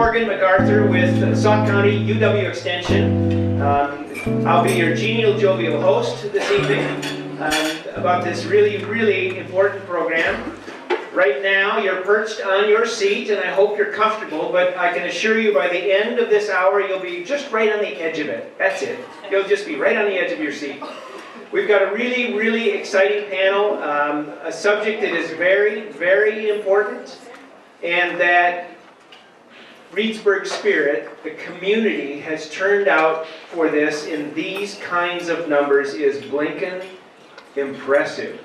Morgan MacArthur with Sauk County UW Extension. I'll be your genial, jovial host this evening about this really important program. Right now, you're perched on your seat, and I hope you're comfortable, but I can assure you by the end of this hour, you'll be just right on the edge of it. That's it. You'll just be right on the edge of your seat. We've got a really exciting panel, a subject that is very important, and that Reedsburg spirit, the community, has turned out for this in these kinds of numbers is blinkin' impressive.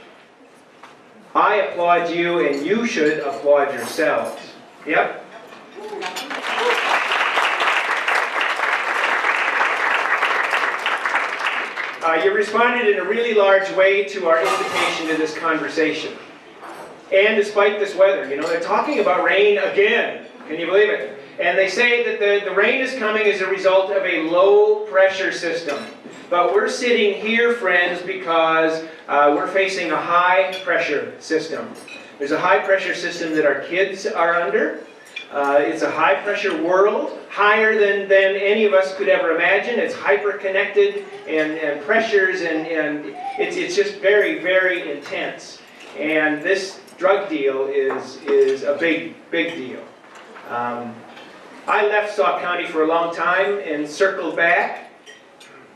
I applaud you, and you should applaud yourselves. Yep. You responded in a really large way to our invitation to this conversation. And despite this weather, you know, they're talking about rain again. Can you believe it? And they say that the rain is coming as a result of a low pressure system. But we're sitting here, friends, because we're facing a high pressure system. There's a high pressure system that our kids are under. It's a high pressure world, higher than any of us could ever imagine. It's hyper connected and pressures and it's just very intense. And this drug deal is a big deal. I left Sauk County for a long time and circled back.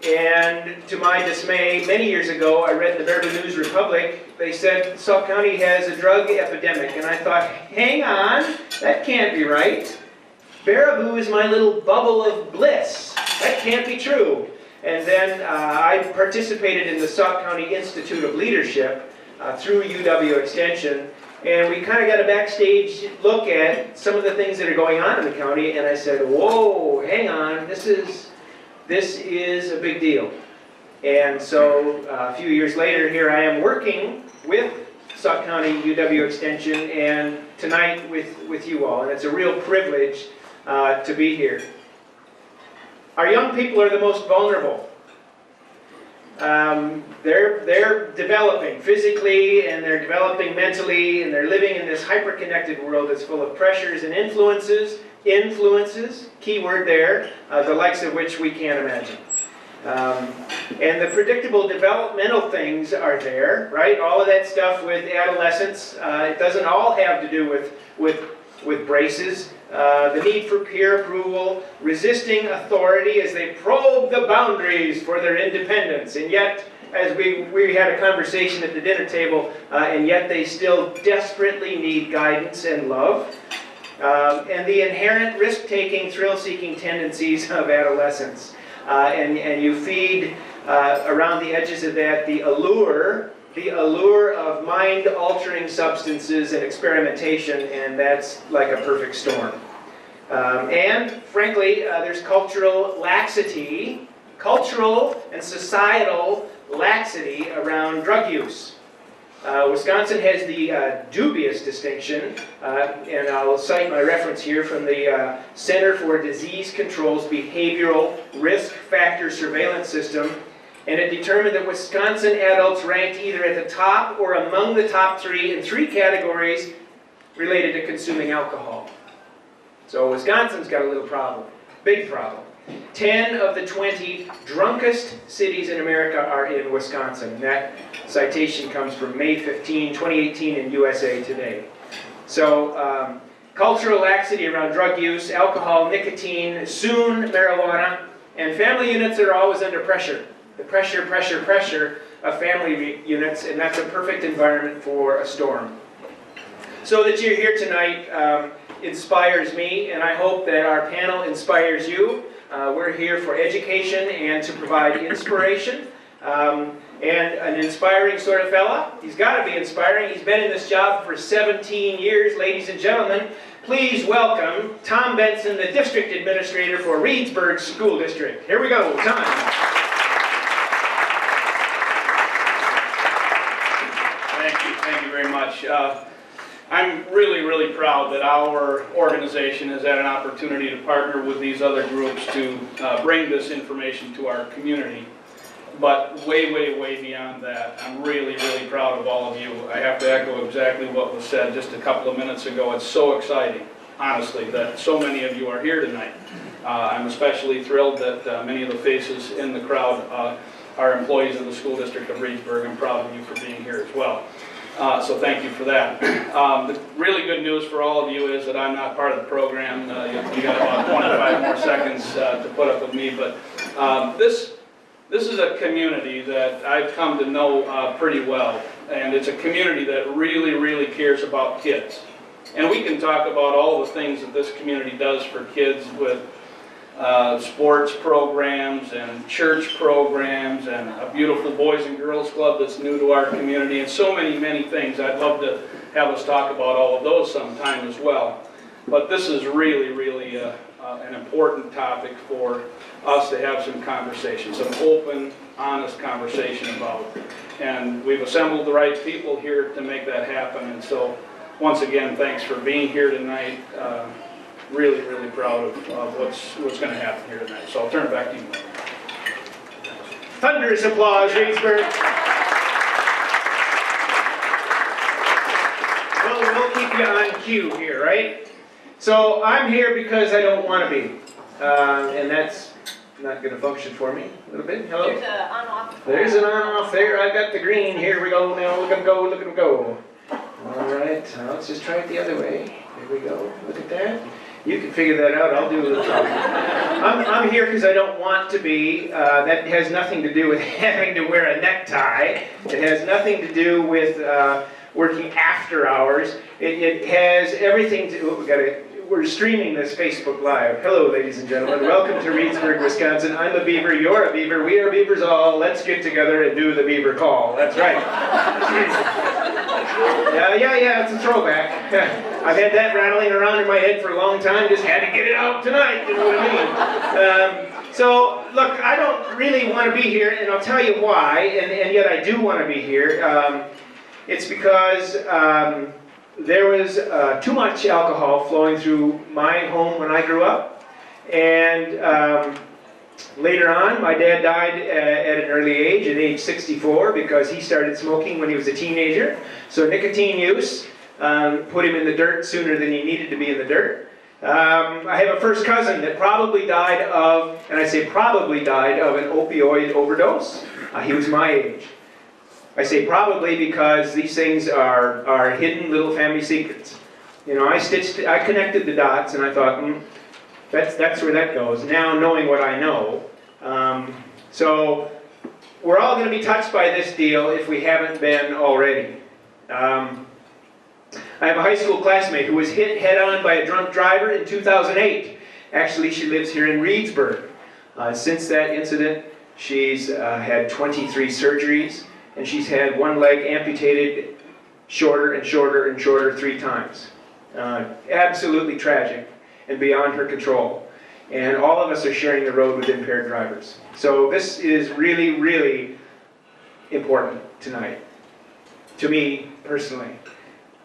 And to my dismay, many years ago, I read in the Baraboo News Republic, they said Sauk County has a drug epidemic. And I thought, hang on, that can't be right. Baraboo is my little bubble of bliss. That can't be true. And then I participated in the Sauk County Institute of Leadership through UW Extension. And we kind of got a backstage look at some of the things that are going on in the county. And I said, whoa, hang on, this is a big deal. And so a few years later, here I am working with Sauk County UW Extension and tonight with you all. And it's a real privilege to be here. Our young people are the most vulnerable. They're developing physically and they're developing mentally and they're living in this hyper-connected world that's full of pressures and influences, key word there, the likes of which we can't imagine. And the predictable developmental things are there, right? All of that stuff with adolescence, it doesn't all have to do with braces. The need for peer approval, resisting authority as they probe the boundaries for their independence. And yet, as we had a conversation at the dinner table, and yet they still desperately need guidance and love. And the inherent risk-taking, thrill-seeking tendencies of adolescence. And you feed around the edges of that the allure of mind-altering substances and experimentation, and that's like a perfect storm. And frankly, there's cultural and societal laxity around drug use. Wisconsin has the dubious distinction, and I'll cite my reference here from the Center for Disease Control's Behavioral Risk Factor Surveillance System, and it determined that Wisconsin adults ranked either at the top or among the top three in 3 categories related to consuming alcohol. So Wisconsin's got a little problem, big problem. 10 of the 20 drunkest cities in America are in Wisconsin. And that citation comes from May 15, 2018 in USA Today. So cultural laxity around drug use, alcohol, nicotine, soon marijuana, and family units that are always under pressure. The pressure of family units, and that's a perfect environment for a storm. So that you're here tonight inspires me, and I hope that our panel inspires you. We're here for education and to provide inspiration. And an inspiring sort of fella. He's got to be inspiring. He's been in this job for 17 years, ladies and gentlemen. Please welcome Tom Benson, the District Administrator for Reedsburg School District. Here we go, Tom. Thank you very much. I'm really proud that our organization has had an opportunity to partner with these other groups to bring this information to our community. But way beyond that, I'm really proud of all of you. I have to echo exactly what was said just a couple of minutes ago. It's so exciting honestly, that so many of you are here tonight. I'm especially thrilled that many of the faces in the crowd are employees of the School District of Reedsburg. I'm proud of you for being here as well. So thank you for that. The really good news for all of you is that I'm not part of the program. You got about 25 more seconds to put up with me, but this is a community that I've come to know pretty well, and it's a community that really cares about kids. And we can talk about all the things that this community does for kids with sports programs and church programs and a beautiful Boys and Girls Club that's new to our community, and so many things. I'd love to have us talk about all of those sometime as well. But this is really an important topic for us to have some conversation, some open, honest conversation about. And we've assembled the right people here to make that happen. And so, once again, thanks for being here tonight. Really proud of what's going to happen here tonight. So I'll turn it back to you. Thunderous applause, Reedsburg. We'll keep you on cue here, right? So I'm here because I don't want to be, and that's not going to function for me a little bit. Hello? There's an on-off. There's an on-off there. I got the green. Here we go now. Look at him go. Look at him go. All right. Let's just try it the other way. There we go. Look at that. You can figure that out. I'll do a little talking. I'm here because I don't want to be. That has nothing to do with having to wear a necktie. It has nothing to do with working after hours. It has everything to do. We're streaming this Facebook Live. Hello, ladies and gentlemen. Welcome to Reedsburg, Wisconsin. I'm a beaver. You're a beaver. We are beavers all. Let's get together and do the beaver call. That's right. Yeah, it's a throwback. I've had that rattling around in my head for a long time. Just had to get it out tonight. You know what I mean? So, look, I don't really want to be here, and I'll tell you why, and yet I do want to be here. It's because there was too much alcohol flowing through my home when I grew up, and later on, my dad died at an early age, at age 64, because he started smoking when he was a teenager. So nicotine use put him in the dirt sooner than he needed to be in the dirt. I have a first cousin that probably died of, and I say probably died of, an opioid overdose. He was my age. I say probably because these things are hidden little family secrets. You know, I connected the dots, and I thought, that's where that goes. Now, knowing what I know, so we're all going to be touched by this deal if we haven't been already. I have a high school classmate who was hit head-on by a drunk driver in 2008. Actually, she lives here in Reedsburg. Since that incident, she's had 23 surgeries, and she's had one leg amputated shorter and shorter 3 times. Absolutely tragic and beyond her control. And all of us are sharing the road with impaired drivers. So this is really important tonight, to me personally,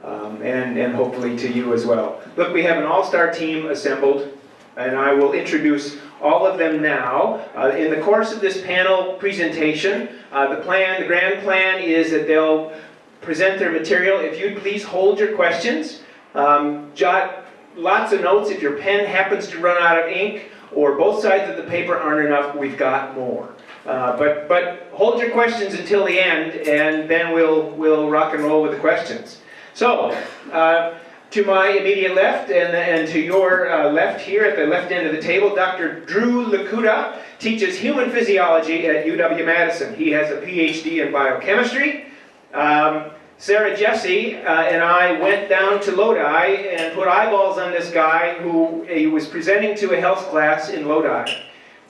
and hopefully to you as well. Look, we have an all-star team assembled, and I will introduce all of them now. In the course of this panel presentation, the grand plan is that they'll present their material. If you'd please hold your questions, jot lots of notes. If your pen happens to run out of ink, or both sides of the paper aren't enough, we've got more. But hold your questions until the end, and then we'll rock and roll with the questions. So, to my immediate left and to your left here at the left end of the table, Dr. Drew Lakuta teaches human physiology at UW-Madison. He has a PhD in biochemistry. Sarah Jesse and I went down to Lodi and put eyeballs on this guy who he was presenting to a health class in Lodi.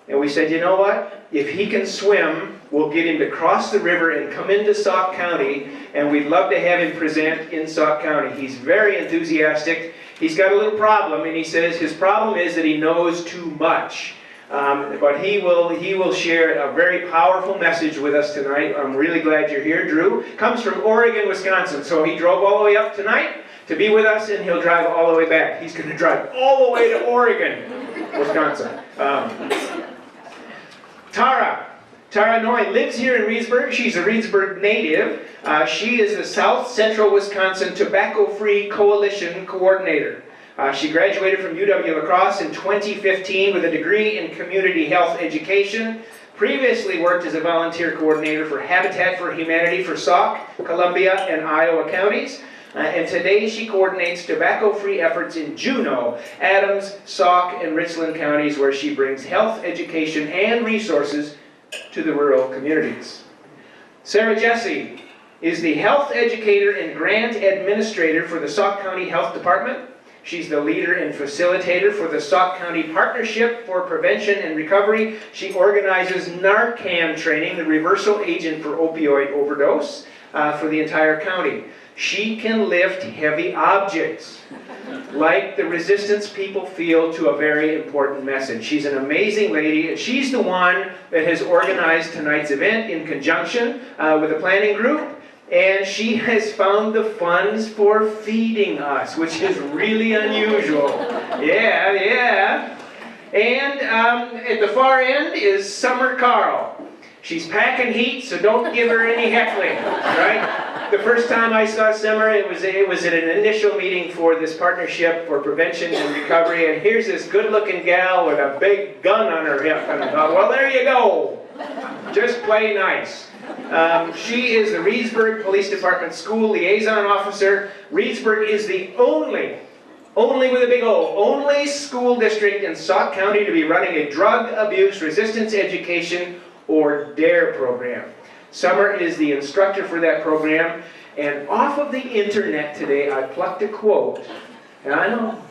And we said, you know what? If he can swim, we'll get him to cross the river and come into Sauk County, and we'd love to have him present in Sauk County. He's very enthusiastic. He's got a little problem, and he says his problem is that he knows too much. But he will share a very powerful message with us tonight. I'm really glad you're here. Drew comes from Oregon, Wisconsin, so he drove all the way up tonight to be with us, and he'll drive all the way back. He's going to drive all the way to Oregon, Wisconsin. Tara Noy lives here in Reedsburg. She's a Reedsburg native. She is the South Central Wisconsin Tobacco-Free Coalition Coordinator. She graduated from UW La Crosse in 2015 with a degree in community health education. Previously worked as a volunteer coordinator for Habitat for Humanity for Sauk, Columbia, and Iowa counties. And today she coordinates tobacco-free efforts in Juneau, Adams, Sauk, and Richland counties, where she brings health, education, and resources to the rural communities. Sarah Jesse is the health educator and grant administrator for the Sauk County Health Department. She's the leader and facilitator for the Sauk County Partnership for Prevention and Recovery. She organizes Narcan training, the reversal agent for opioid overdose, for the entire county. She can lift heavy objects, like the resistance people feel to a very important message. She's an amazing lady, and she's the one that has organized tonight's event in conjunction with the planning group. And she has found the funds for feeding us, which is really unusual. Yeah. And at the far end is Summer Carl. She's packing heat, so don't give her any heckling, right? The first time I saw Summer, it was at an initial meeting for this partnership for prevention and recovery, and here's this good-looking gal with a big gun on her hip, and I thought, well, there you go. Just play nice. She is the Reedsburg Police Department School Liaison Officer. Reedsburg is the only with a big O, only school district in Sauk County to be running a drug abuse resistance education or DARE program. Summer is the instructor for that program, and off of the internet today I plucked a quote. And I know,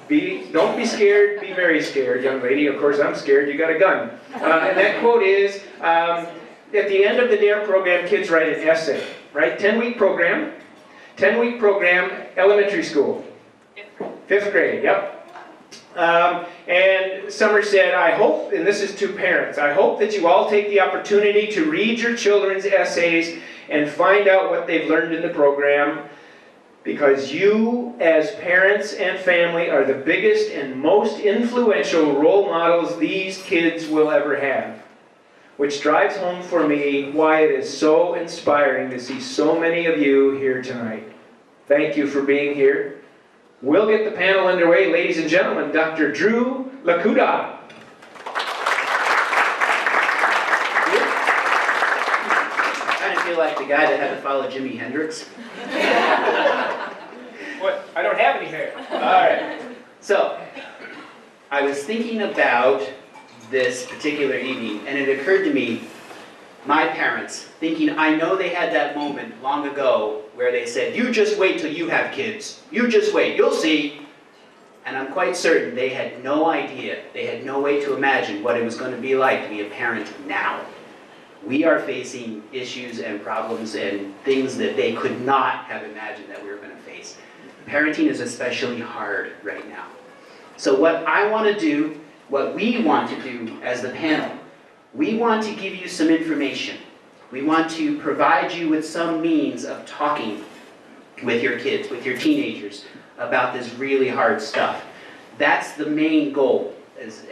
don't be scared, be very scared, young lady. Of course I'm scared, you got a gun. And that quote is, at the end of the DARE program, kids write an essay, right? 10-week program, elementary school. 5th grade, yep. And Summer said, I hope, and this is to parents, I hope that you all take the opportunity to read your children's essays and find out what they've learned in the program, because you, as parents and family, are the biggest and most influential role models these kids will ever have. Which drives home for me why it is so inspiring to see so many of you here tonight. Thank you for being here. We'll get the panel underway. Ladies and gentlemen, Dr. Drew Lakuda. I kind of feel like the guy that had to follow Jimi Hendrix. What? I don't have any hair. All right. So, I was thinking about this particular evening, and it occurred to me, my parents, thinking, I know they had that moment long ago where they said, you just wait till you have kids. You just wait, you'll see. And I'm quite certain they had no idea, they had no way to imagine what it was going to be like to be a parent now. We are facing issues and problems and things that they could not have imagined that we were going to face. Parenting is especially hard right now. So what I want to do, what we want to do as the panel, we want to give you some information. We want to provide you with some means of talking with your kids, with your teenagers, about this really hard stuff. That's the main goal as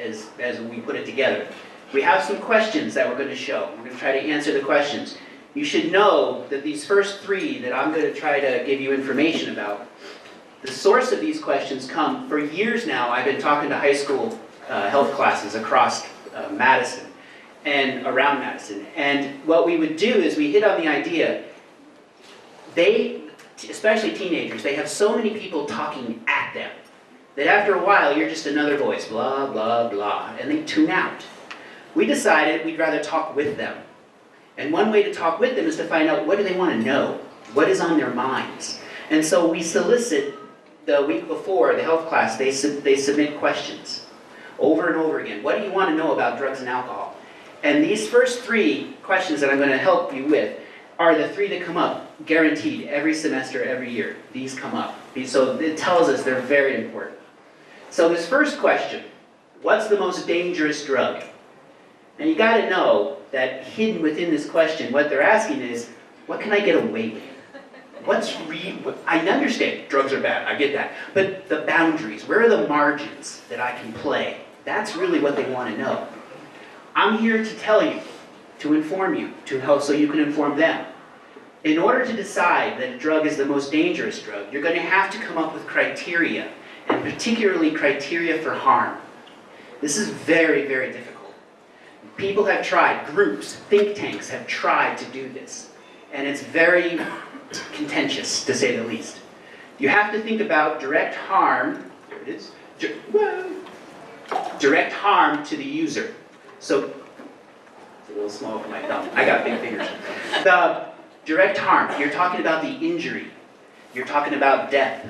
we put it together. We have some questions that we're going to show. We're going to try to answer the questions. You should know that these first 3 that I'm going to try to give you information about, the source of these questions come, for years now, I've been talking to high school health classes across Madison and around Madison. And what we would do is we hit on the idea, they, especially teenagers, they have so many people talking at them that after a while you're just another voice, blah, blah, blah, and they tune out. We decided we'd rather talk with them. And one way to talk with them is to find out what do they want to know, what is on their minds. And so we solicit, the week before the health class, they submit questions over and over again. What do you want to know about drugs and alcohol? And these first 3 questions that I'm going to help you with are the 3 that come up, guaranteed, every semester, every year. These come up. So it tells us they're very important. So this first question, what's the most dangerous drug? And you got to know that hidden within this question, what they're asking is, what can I get away with? I understand drugs are bad, I get that. But the boundaries, where are the margins that I can play? That's really what they want to know. I'm here to tell you, to inform you, to help so you can inform them. In order to decide that a drug is the most dangerous drug, you're going to have to come up with criteria. And and particularly criteria for harm. This is very, very difficult. People have tried, groups, think tanks have tried to do this, and it's very contentious, to say the least. You have to think about direct harm, there it is, direct harm to the user. So, it's a little small for my thumb, I got big fingers. The direct harm, you're talking about the injury, you're talking about death,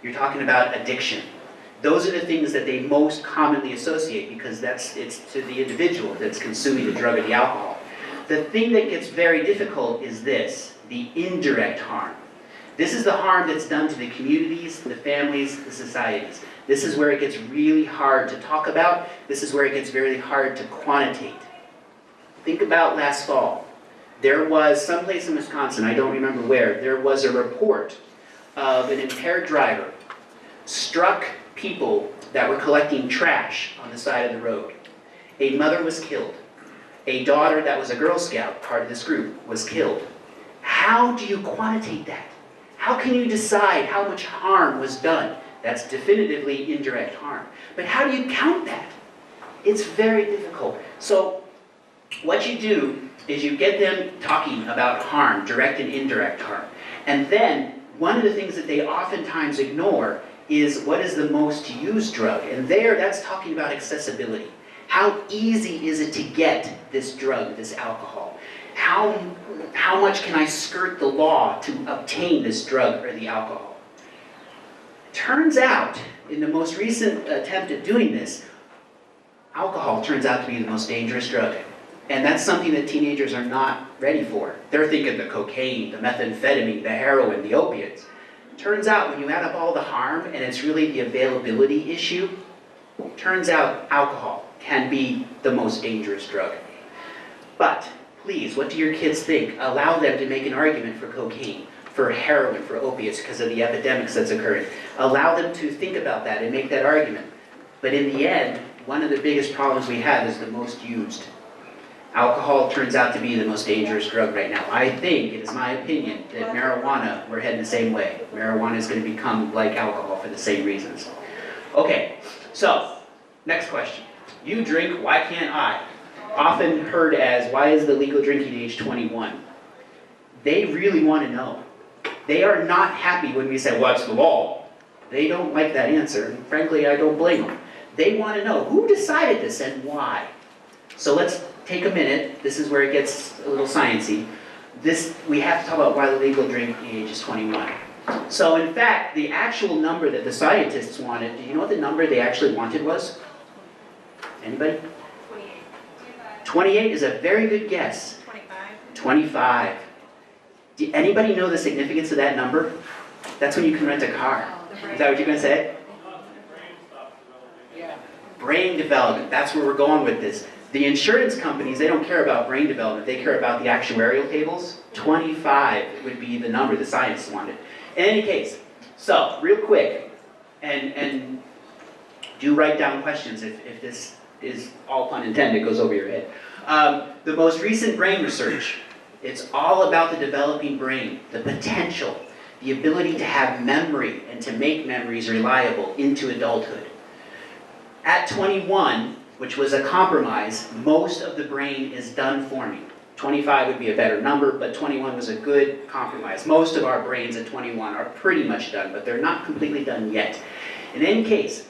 you're talking about addiction. Those are the things that they most commonly associate because it's to the individual that's consuming the drug or the alcohol. The thing that gets very difficult is this, the indirect harm. This is the harm that's done to the communities, the families, the societies. This is where it gets really hard to talk about. This is where it gets very hard to quantitate. Think about last fall. There was someplace in Wisconsin, I don't remember where, there was a report of an impaired driver struck people that were collecting trash on the side of the road. A mother was killed. A daughter that was a Girl Scout, part of this group, was killed. How do you quantitate that? How can you decide how much harm was done? That's definitively indirect harm. But how do you count that? It's very difficult. So what you do is you get them talking about harm, direct and indirect harm. And then one of the things that they oftentimes ignore is what is the most used drug. And there, that's talking about accessibility. How easy is it to get this drug, this alcohol? How much can I skirt the law to obtain this drug or the alcohol? Turns out, in the most recent attempt at doing this, alcohol turns out to be the most dangerous drug. And that's something that teenagers are not ready for. They're thinking the cocaine, the methamphetamine, the heroin, the opiates. Turns out when you add up all the harm and it's really the availability issue, turns out alcohol can be the most dangerous drug. But please, what do your kids think? Allow them to make an argument for cocaine, for heroin, for opiates because of the epidemics that's occurring. Allow them to think about that and make that argument. But in the end, one of the biggest problems we have is the most used. Alcohol turns out to be the most dangerous drug right now. I think, it is my opinion, that marijuana, we're heading the same way. Marijuana is going to become like alcohol for the same reasons. Okay, so, next question. You drink, why can't I? Often heard as, why is the legal drinking age 21? They really want to know. They are not happy when we say, well, it's the law. They don't like that answer, and frankly, I don't blame them. They want to know, who decided this and why? So let's take a minute. This is where it gets a little sciencey. We have to talk about why the legal drinking age is 21. So in fact, the actual number that the scientists wanted, do you know what the number they actually wanted was? Anybody? 28 is a very good guess. 25. Do anybody know the significance of that number? That's when you can rent a car. Is that what you're going to say? Brain development. That's where we're going with this. The insurance companies, they don't care about brain development. They care about the actuarial tables. 25 would be the number the scientists wanted. In any case, so real quick, and do write down questions if this is, all pun intended, goes over your head. The most recent brain research, it's all about the developing brain, the potential, the ability to have memory and to make memories reliable into adulthood. At 21, which was a compromise, most of the brain is done forming. 25 would be a better number, but 21 was a good compromise. Most of our brains at 21 are pretty much done, but they're not completely done yet. In any case,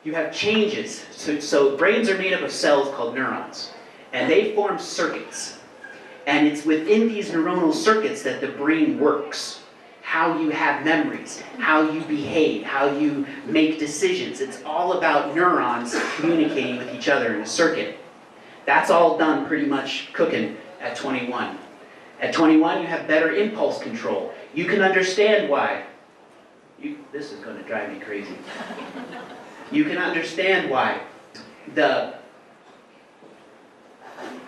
you have changes. So brains are made up of cells called neurons, and they form circuits. And it's within these neuronal circuits that the brain works. How you have memories, how you behave, how you make decisions. It's all about neurons communicating with each other in a circuit. That's all done pretty much cooking at 21. At 21, you have better impulse control. You can understand why. This is going to drive me crazy. You can understand why it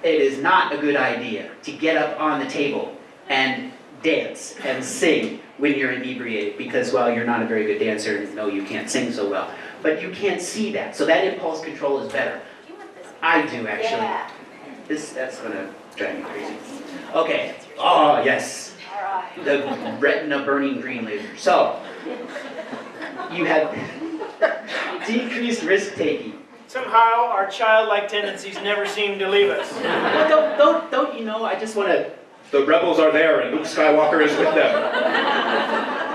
is not a good idea to get up on the table and dance and sing when you're inebriated because, well, you're not a very good dancer and no, you can't sing so well. But you can't see that, so that impulse control is better. I do, actually. Yeah. That's going to drive me crazy. Okay. Oh, yes. All right. The retina burning green laser. So, you have... Decreased risk-taking. Somehow, our childlike tendencies never seem to leave us. Well, don't you know, I just want to... The rebels are there and Luke Skywalker is with them.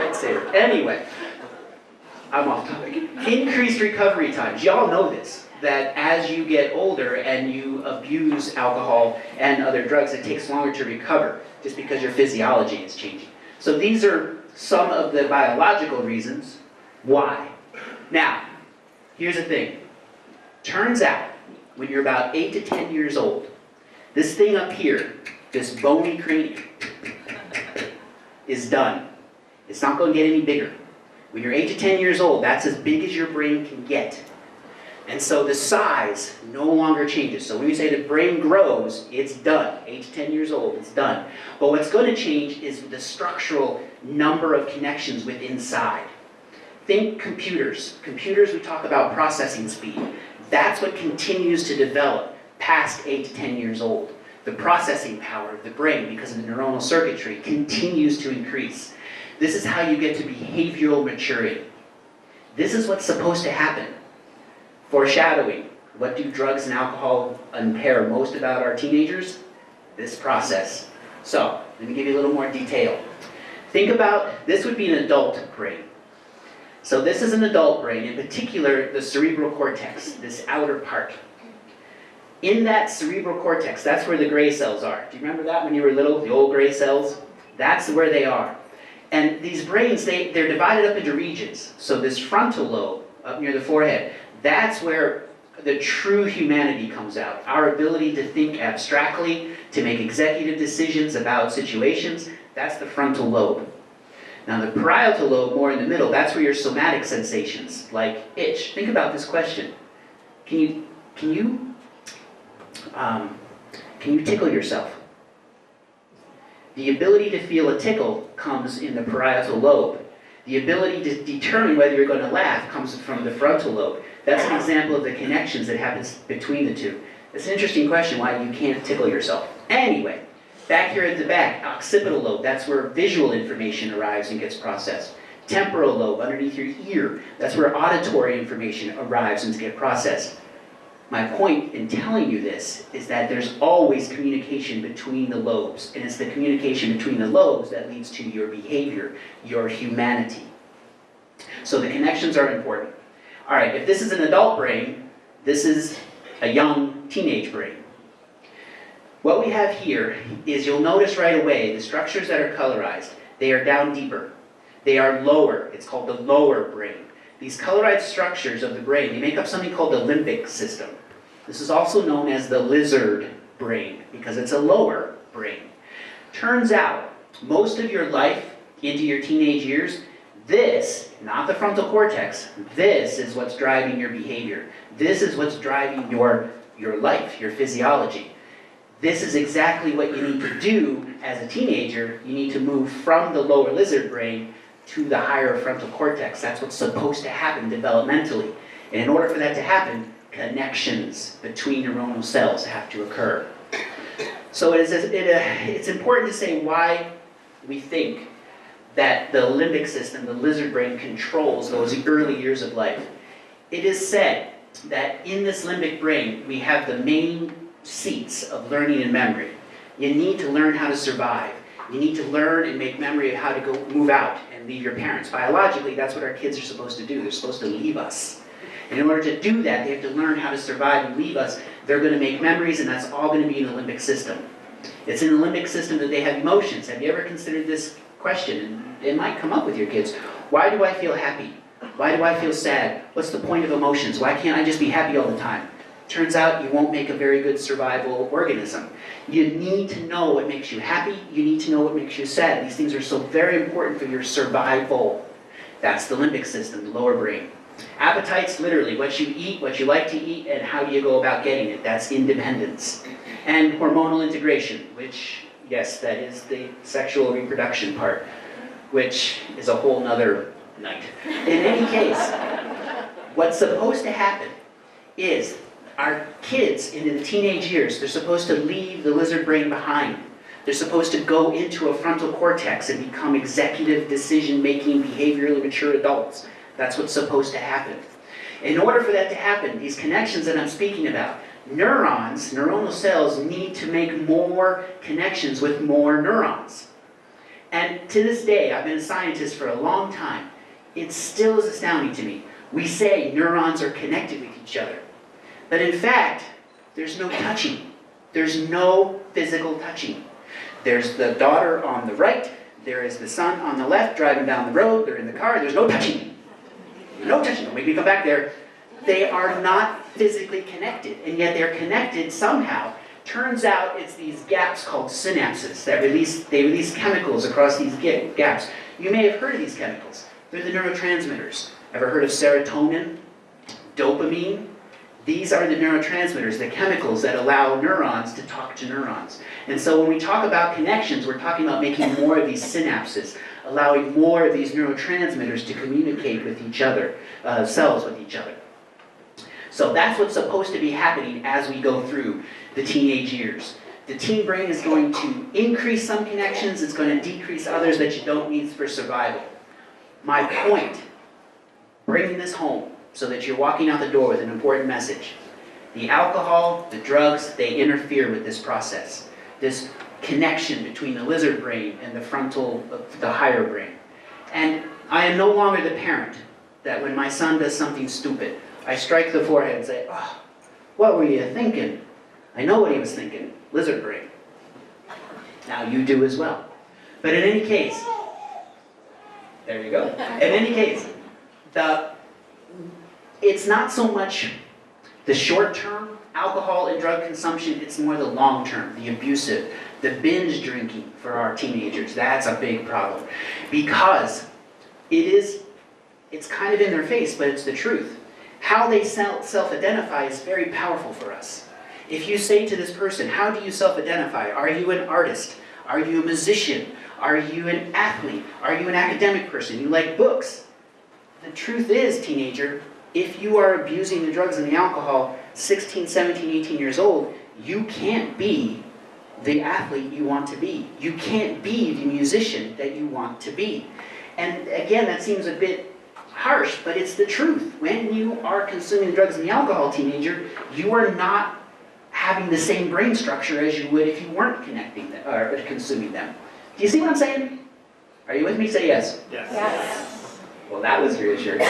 Lightsaber. Anyway, I'm off topic. Increased recovery times. Y'all know this, that as you get older and you abuse alcohol and other drugs, it takes longer to recover just because your physiology is changing. So these are some of the biological reasons why. Now, here's the thing. Turns out, when you're about 8 to 10 years old, this thing up here, this bony cranium, is done. It's not going to get any bigger. When you're 8 to 10 years old, that's as big as your brain can get. And so the size no longer changes. So when you say the brain grows, it's done. 8 to 10 years old, it's done. But what's going to change is the structural number of connections within inside. Think computers. Computers, we talk about processing speed. That's what continues to develop past 8 to 10 years old. The processing power of the brain, because of the neuronal circuitry, continues to increase. This is how you get to behavioral maturity. This is what's supposed to happen. Foreshadowing. What do drugs and alcohol impair most about our teenagers? This process. So, let me give you a little more detail. Think about, this would be an adult brain. So this is an adult brain, in particular the cerebral cortex, this outer part. In that cerebral cortex, that's where the gray cells are. Do you remember that when you were little, the old gray cells? That's where they are. And these brains, they're divided up into regions. So this frontal lobe, up near the forehead, that's where the true humanity comes out. Our ability to think abstractly, to make executive decisions about situations, that's the frontal lobe. Now the parietal lobe, more in the middle, that's where your somatic sensations, like itch. Think about this question. Can you tickle yourself? The ability to feel a tickle comes in the parietal lobe. The ability to determine whether you're going to laugh comes from the frontal lobe. That's an example of the connections that happens between the two. It's an interesting question why you can't tickle yourself. Anyway, back here at the back, occipital lobe, that's where visual information arrives and gets processed. Temporal lobe, underneath your ear, that's where auditory information arrives and gets processed. My point in telling you this is that there's always communication between the lobes, and it's the communication between the lobes that leads to your behavior, your humanity. So the connections are important. All right, if this is an adult brain, this is a young teenage brain. What we have here is, you'll notice right away, the structures that are colorized, they are down deeper. They are lower. It's called the lower brain. These colorized structures of the brain, they make up something called the limbic system. This is also known as the lizard brain, because it's a lower brain. Turns out, most of your life into your teenage years, this, not the frontal cortex, this is what's driving your behavior. This is what's driving your life, your physiology. This is exactly what you need to do as a teenager. You need to move from the lower lizard brain to the higher frontal cortex. That's what's supposed to happen developmentally. And in order for that to happen, connections between neuronal cells have to occur. So it's important to say why we think that the limbic system, the lizard brain, controls those early years of life. It is said that in this limbic brain, we have the main seats of learning and memory. You need to learn how to survive. You need to learn and make memory of how to go move out and leave your parents. Biologically, that's what our kids are supposed to do. They're supposed to leave us. And in order to do that, they have to learn how to survive and leave us. They're going to make memories, and that's all going to be in the limbic system. It's in the limbic system that they have emotions. Have you ever considered this question? And it might come up with your kids. Why do I feel happy? Why do I feel sad? What's the point of emotions? Why can't I just be happy all the time? Turns out you won't make a very good survival organism. You need to know what makes you happy. You need to know what makes you sad. These things are so very important for your survival. That's the limbic system, the lower brain. Appetites, literally, what you eat, what you like to eat, and how do you go about getting it. That's independence. And hormonal integration, which, yes, that is the sexual reproduction part, which is a whole nother night. In any case, what's supposed to happen is our kids into the teenage years, they're supposed to leave the lizard brain behind. They're supposed to go into a frontal cortex and become executive decision-making, behaviorally mature adults. That's what's supposed to happen. In order for that to happen, these connections that I'm speaking about, neurons, neuronal cells, need to make more connections with more neurons. And to this day, I've been a scientist for a long time, it still is astounding to me. We say neurons are connected with each other. But in fact, there's no touching. There's no physical touching. There's the daughter on the right, there is the son on the left driving down the road, they're in the car, there's no touching. No touching, don't make me come back there. They are not physically connected, and yet they're connected somehow. Turns out it's these gaps called synapses that release chemicals across these gaps. You may have heard of these chemicals. They're the neurotransmitters. Ever heard of serotonin, dopamine? These are the neurotransmitters, the chemicals that allow neurons to talk to neurons. And so when we talk about connections, we're talking about making more of these synapses, allowing more of these neurotransmitters to communicate with each other, cells with each other. So that's what's supposed to be happening as we go through the teenage years. The teen brain is going to increase some connections, it's going to decrease others that you don't need for survival. My point, bringing this home so that you're walking out the door with an important message. The alcohol, the drugs, they interfere with this process. This connection between the lizard brain and the frontal, the higher brain. And I am no longer the parent that when my son does something stupid, I strike the forehead and say, "Oh, what were you thinking?" I know what he was thinking, lizard brain. Now you do as well. But in any case, there you go. In any case, it's not so much the short-term alcohol and drug consumption, it's more the long-term, the abusive, the binge drinking for our teenagers. That's a big problem. Because it's kind of in their face, but it's the truth. How they self-identify is very powerful for us. If you say to this person, how do you self-identify? Are you an artist? Are you a musician? Are you an athlete? Are you an academic person? You like books? The truth is, teenager, if you are abusing the drugs and the alcohol, 16, 17, 18 years old, you can't be the athlete you want to be. You can't be the musician that you want to be. And again, that seems a bit harsh, but it's the truth. When you are consuming the drugs and the alcohol, teenager, you are not having the same brain structure as you would if you weren't connecting them, or consuming them. Do you see what I'm saying? Are you with me? Say yes. Yes. Well, that was reassuring.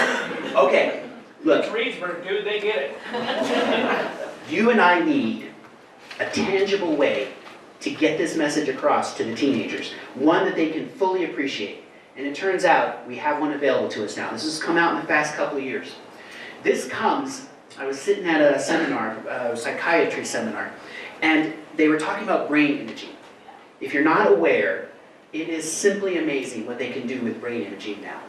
Okay, look. It's Reedsburg, dude, they get it. You and I need a tangible way to get this message across to the teenagers, one that they can fully appreciate. And it turns out we have one available to us now. This has come out in the past couple of years. This comes, I was sitting at a seminar, a psychiatry seminar, and they were talking about brain imaging. If you're not aware, it is simply amazing what they can do with brain imaging now.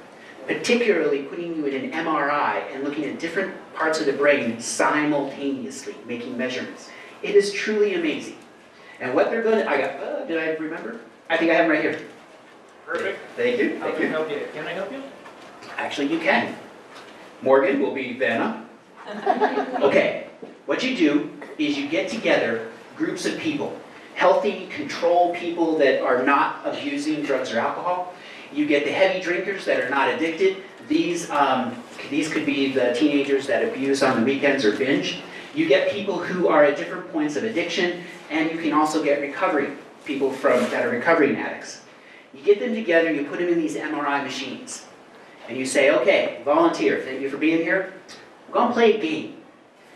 Particularly putting you in an MRI and looking at different parts of the brain simultaneously, making measurements. It is truly amazing. And what they're going to, did I remember? I think I have them right here. Perfect. Thank you. How can I help you? Can I help you? Actually, you can. Morgan will be Vanna. Okay, what you do is you get together groups of people, healthy, controlled people that are not abusing drugs or alcohol. You get the heavy drinkers that are not addicted. These could be the teenagers that abuse on the weekends or binge. You get people who are at different points of addiction, and you can also get recovery, people that are recovering addicts. You get them together, you put them in these MRI machines, and you say, okay, volunteer, thank you for being here. We're going to play a game.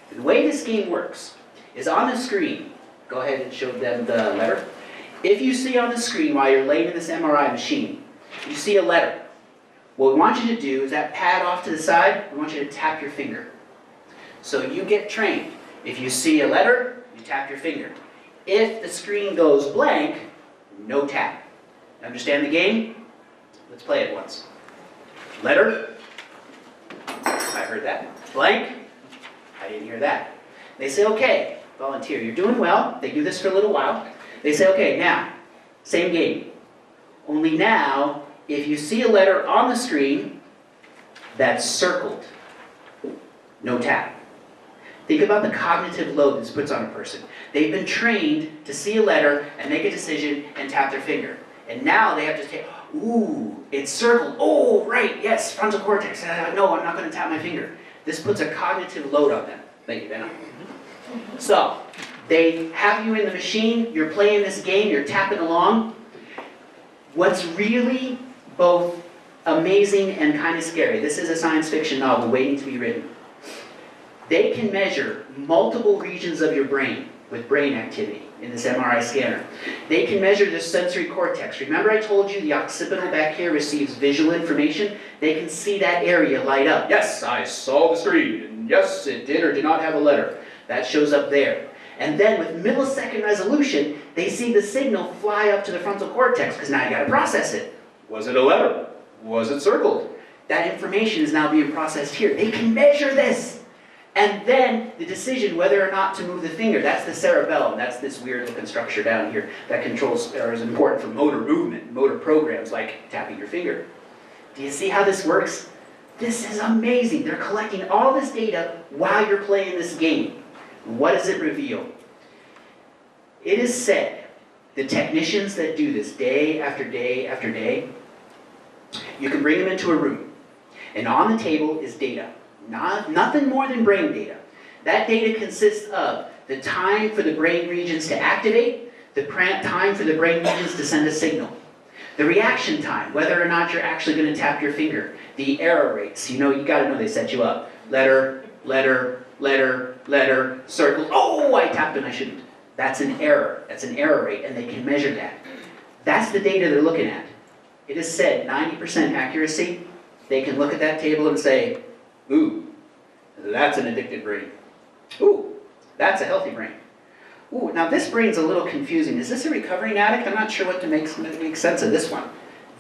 And the way this game works is on the screen, go ahead and show them the letter. If you see on the screen while you're laying in this MRI machine, you see a letter. What we want you to do is that pad off to the side, we want you to tap your finger. So you get trained. If you see a letter, you tap your finger. If the screen goes blank, no tap. Understand the game? Let's play it once. Letter. I heard that. Blank. I didn't hear that. They say, okay, volunteer, you're doing well. They do this for a little while. They say, okay, now, same game. Only now, if you see a letter on the screen that's circled, no tap. Think about the cognitive load this puts on a person. They've been trained to see a letter and make a decision and tap their finger. And now they have to say, ooh, it's circled. Oh, right, yes, frontal cortex. No, I'm not going to tap my finger. This puts a cognitive load on them. Thank you, Benna. So, they have you in the machine, you're playing this game, you're tapping along. What's really both amazing and kind of scary, this is a science fiction novel waiting to be written. They can measure multiple regions of your brain with brain activity in this MRI scanner. They can measure the sensory cortex. Remember I told you the occipital back here receives visual information? They can see that area light up. Yes, I saw the screen. And yes, it did or did not have a letter. That shows up there. And then with millisecond resolution, they see the signal fly up to the frontal cortex because now you got to process it. Was it a letter? Was it circled? That information is now being processed here. They can measure this. And then the decision whether or not to move the finger, that's the cerebellum. That's this weird looking structure down here that controls or is important for motor movement, motor programs like tapping your finger. Do you see how this works? This is amazing. They're collecting all this data while you're playing this game. What does it reveal? It is said, the technicians that do this day after day after day, you can bring them into a room, and on the table is data. Nothing more than brain data. That data consists of the time for the brain regions to activate, the time for the brain regions to send a signal, the reaction time, whether or not you're actually going to tap your finger, the error rates. You got to know they set you up. Letter, letter, letter, letter, circle. Oh, I tapped and I shouldn't. That's an error. That's an error rate, and they can measure that. That's the data they're looking at. It is said 90% accuracy. They can look at that table and say, ooh, that's an addicted brain. Ooh, that's a healthy brain. Ooh, now this brain's a little confusing. Is this a recovering addict? I'm not sure what to make sense of this one.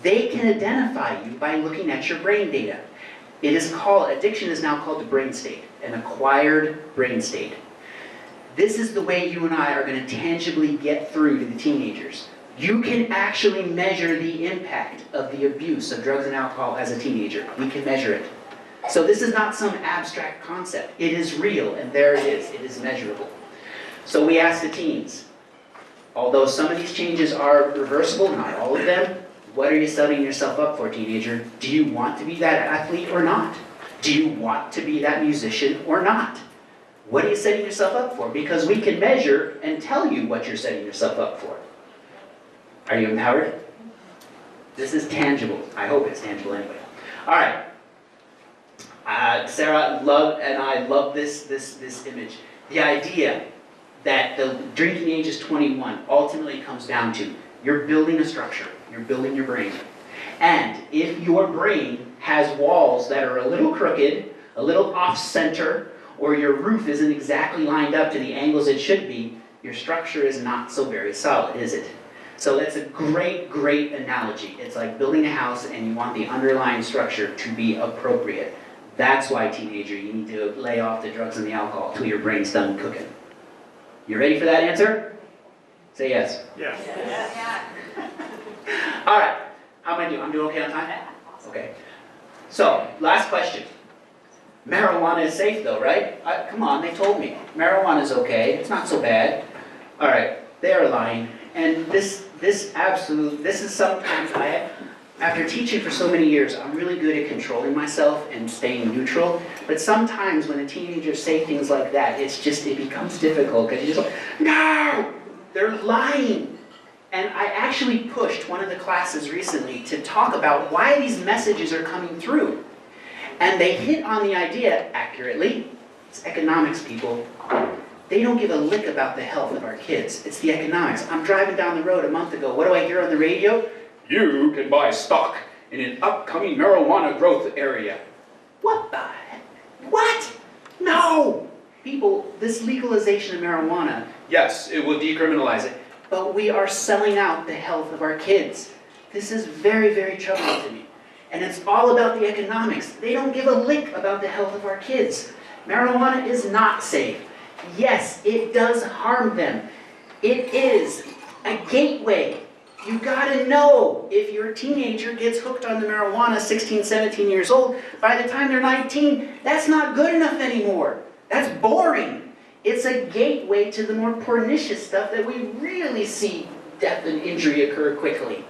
They can identify you by looking at your brain data. Addiction is now called the brain state, an acquired brain state. This is the way you and I are going to tangibly get through to the teenagers. You can actually measure the impact of the abuse of drugs and alcohol as a teenager. We can measure it. So this is not some abstract concept. It is real, and there it is. It is measurable. So we ask the teens, although some of these changes are reversible, not all of them, what are you setting yourself up for, teenager? Do you want to be that athlete or not? Do you want to be that musician or not? What are you setting yourself up for? Because we can measure and tell you what you're setting yourself up for. Are you empowered? This is tangible. I hope it's tangible anyway. All right. Sarah and I love this image. The idea that the drinking age is 21 ultimately comes down to you're building a structure. You're building your brain. And if your brain has walls that are a little crooked, a little off-center, or your roof isn't exactly lined up to the angles it should be, your structure is not so very solid, is it? So that's a great, great analogy. It's like building a house and you want the underlying structure to be appropriate. That's why, teenager, you need to lay off the drugs and the alcohol till your brain's done cooking. You ready for that answer? Say yes. Yes. All right. How am I doing? I'm doing okay on time? Okay. So, last question. Marijuana is safe though, right? Come on, they told me. Marijuana is okay. It's not so bad. All right. They are lying. And this is sometimes after teaching for so many years, I'm really good at controlling myself and staying neutral. But sometimes when the teenagers say things like that, it becomes difficult because you're just like, no, they're lying. And I actually pushed one of the classes recently to talk about why these messages are coming through. And they hit on the idea accurately. It's economics, people. They don't give a lick about the health of our kids. It's the economics. I'm driving down the road a month ago. What do I hear on the radio? You can buy stock in an upcoming marijuana growth area. What the heck? What? No! People, this legalization of marijuana, yes, it will decriminalize it. But we are selling out the health of our kids. This is very, very troubling to me. And it's all about the economics. They don't give a lick about the health of our kids. Marijuana is not safe. Yes, it does harm them. It is a gateway. You gotta know if your teenager gets hooked on the marijuana 16, 17 years old, by the time they're 19, that's not good enough anymore. That's boring. It's a gateway to the more pernicious stuff that we really see death and injury occur quickly.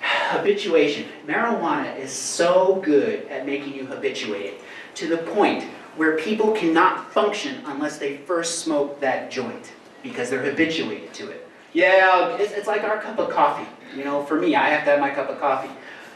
Habituation. Marijuana is so good at making you habituated to the point where people cannot function unless they first smoke that joint because they're habituated to it. Yeah, it's like our cup of coffee. You know, for me, I have to have my cup of coffee.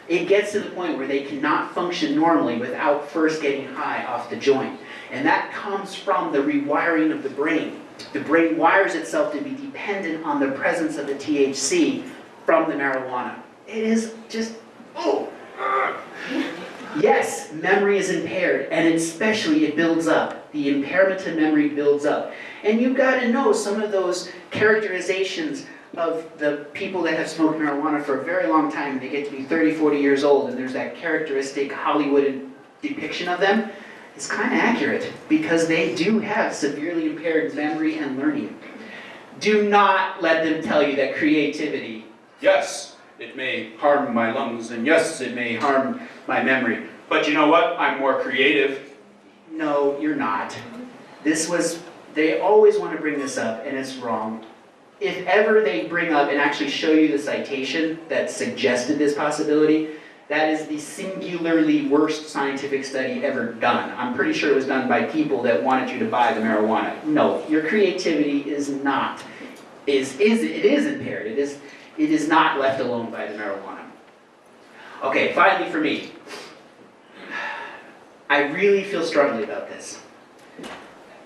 It gets to the point where they cannot function normally without first getting high off the joint. And that comes from the rewiring of the brain. The brain wires itself to be dependent on the presence of the THC from the marijuana. It is just, oh. Yes, memory is impaired, and especially it builds up. The impairment to memory builds up. And you've got to know some of those characterizations of the people that have smoked marijuana for a very long time. They get to be 30, 40 years old, and there's that characteristic Hollywood depiction of them. It's kind of accurate, because they do have severely impaired memory and learning. Do not let them tell you that creativity, yes, it may harm my lungs, and yes, it may harm my memory. But you know what? I'm more creative. No, you're not. They always want to bring this up, and it's wrong. If ever they bring up and actually show you the citation that suggested this possibility, that is the singularly worst scientific study ever done. I'm pretty sure it was done by people that wanted you to buy the marijuana. No, your creativity is not. It is impaired. It is not left alone by the marijuana. Okay, finally for me. I really feel strongly about this.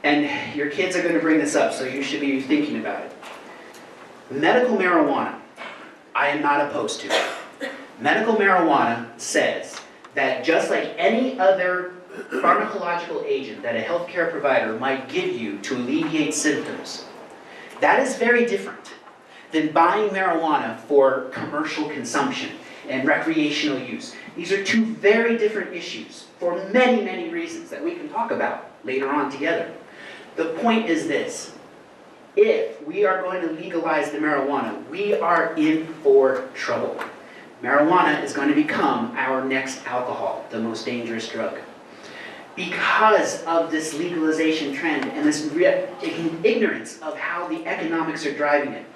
And your kids are going to bring this up, so you should be thinking about it. Medical marijuana, I am not opposed to. Medical marijuana says that just like any other pharmacological agent that a healthcare provider might give you to alleviate symptoms, that is very different than buying marijuana for commercial consumption and recreational use. These are two very different issues for many, many reasons that we can talk about later on together. The point is this: if we are going to legalize the marijuana, we are in for trouble. Marijuana is going to become our next alcohol, the most dangerous drug. Because of this legalization trend and this ignorance of how the economics are driving it,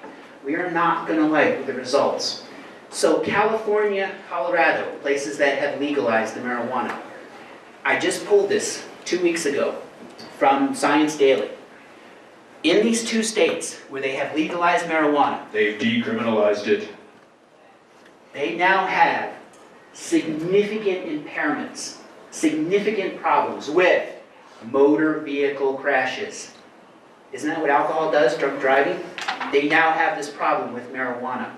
we are not going to like the results. So California, Colorado, places that have legalized the marijuana. I just pulled this 2 weeks ago from Science Daily. In these two states where they have legalized marijuana, they've decriminalized it. They now have significant impairments, significant problems with motor vehicle crashes. Isn't that what alcohol does, drunk driving? They now have this problem with marijuana.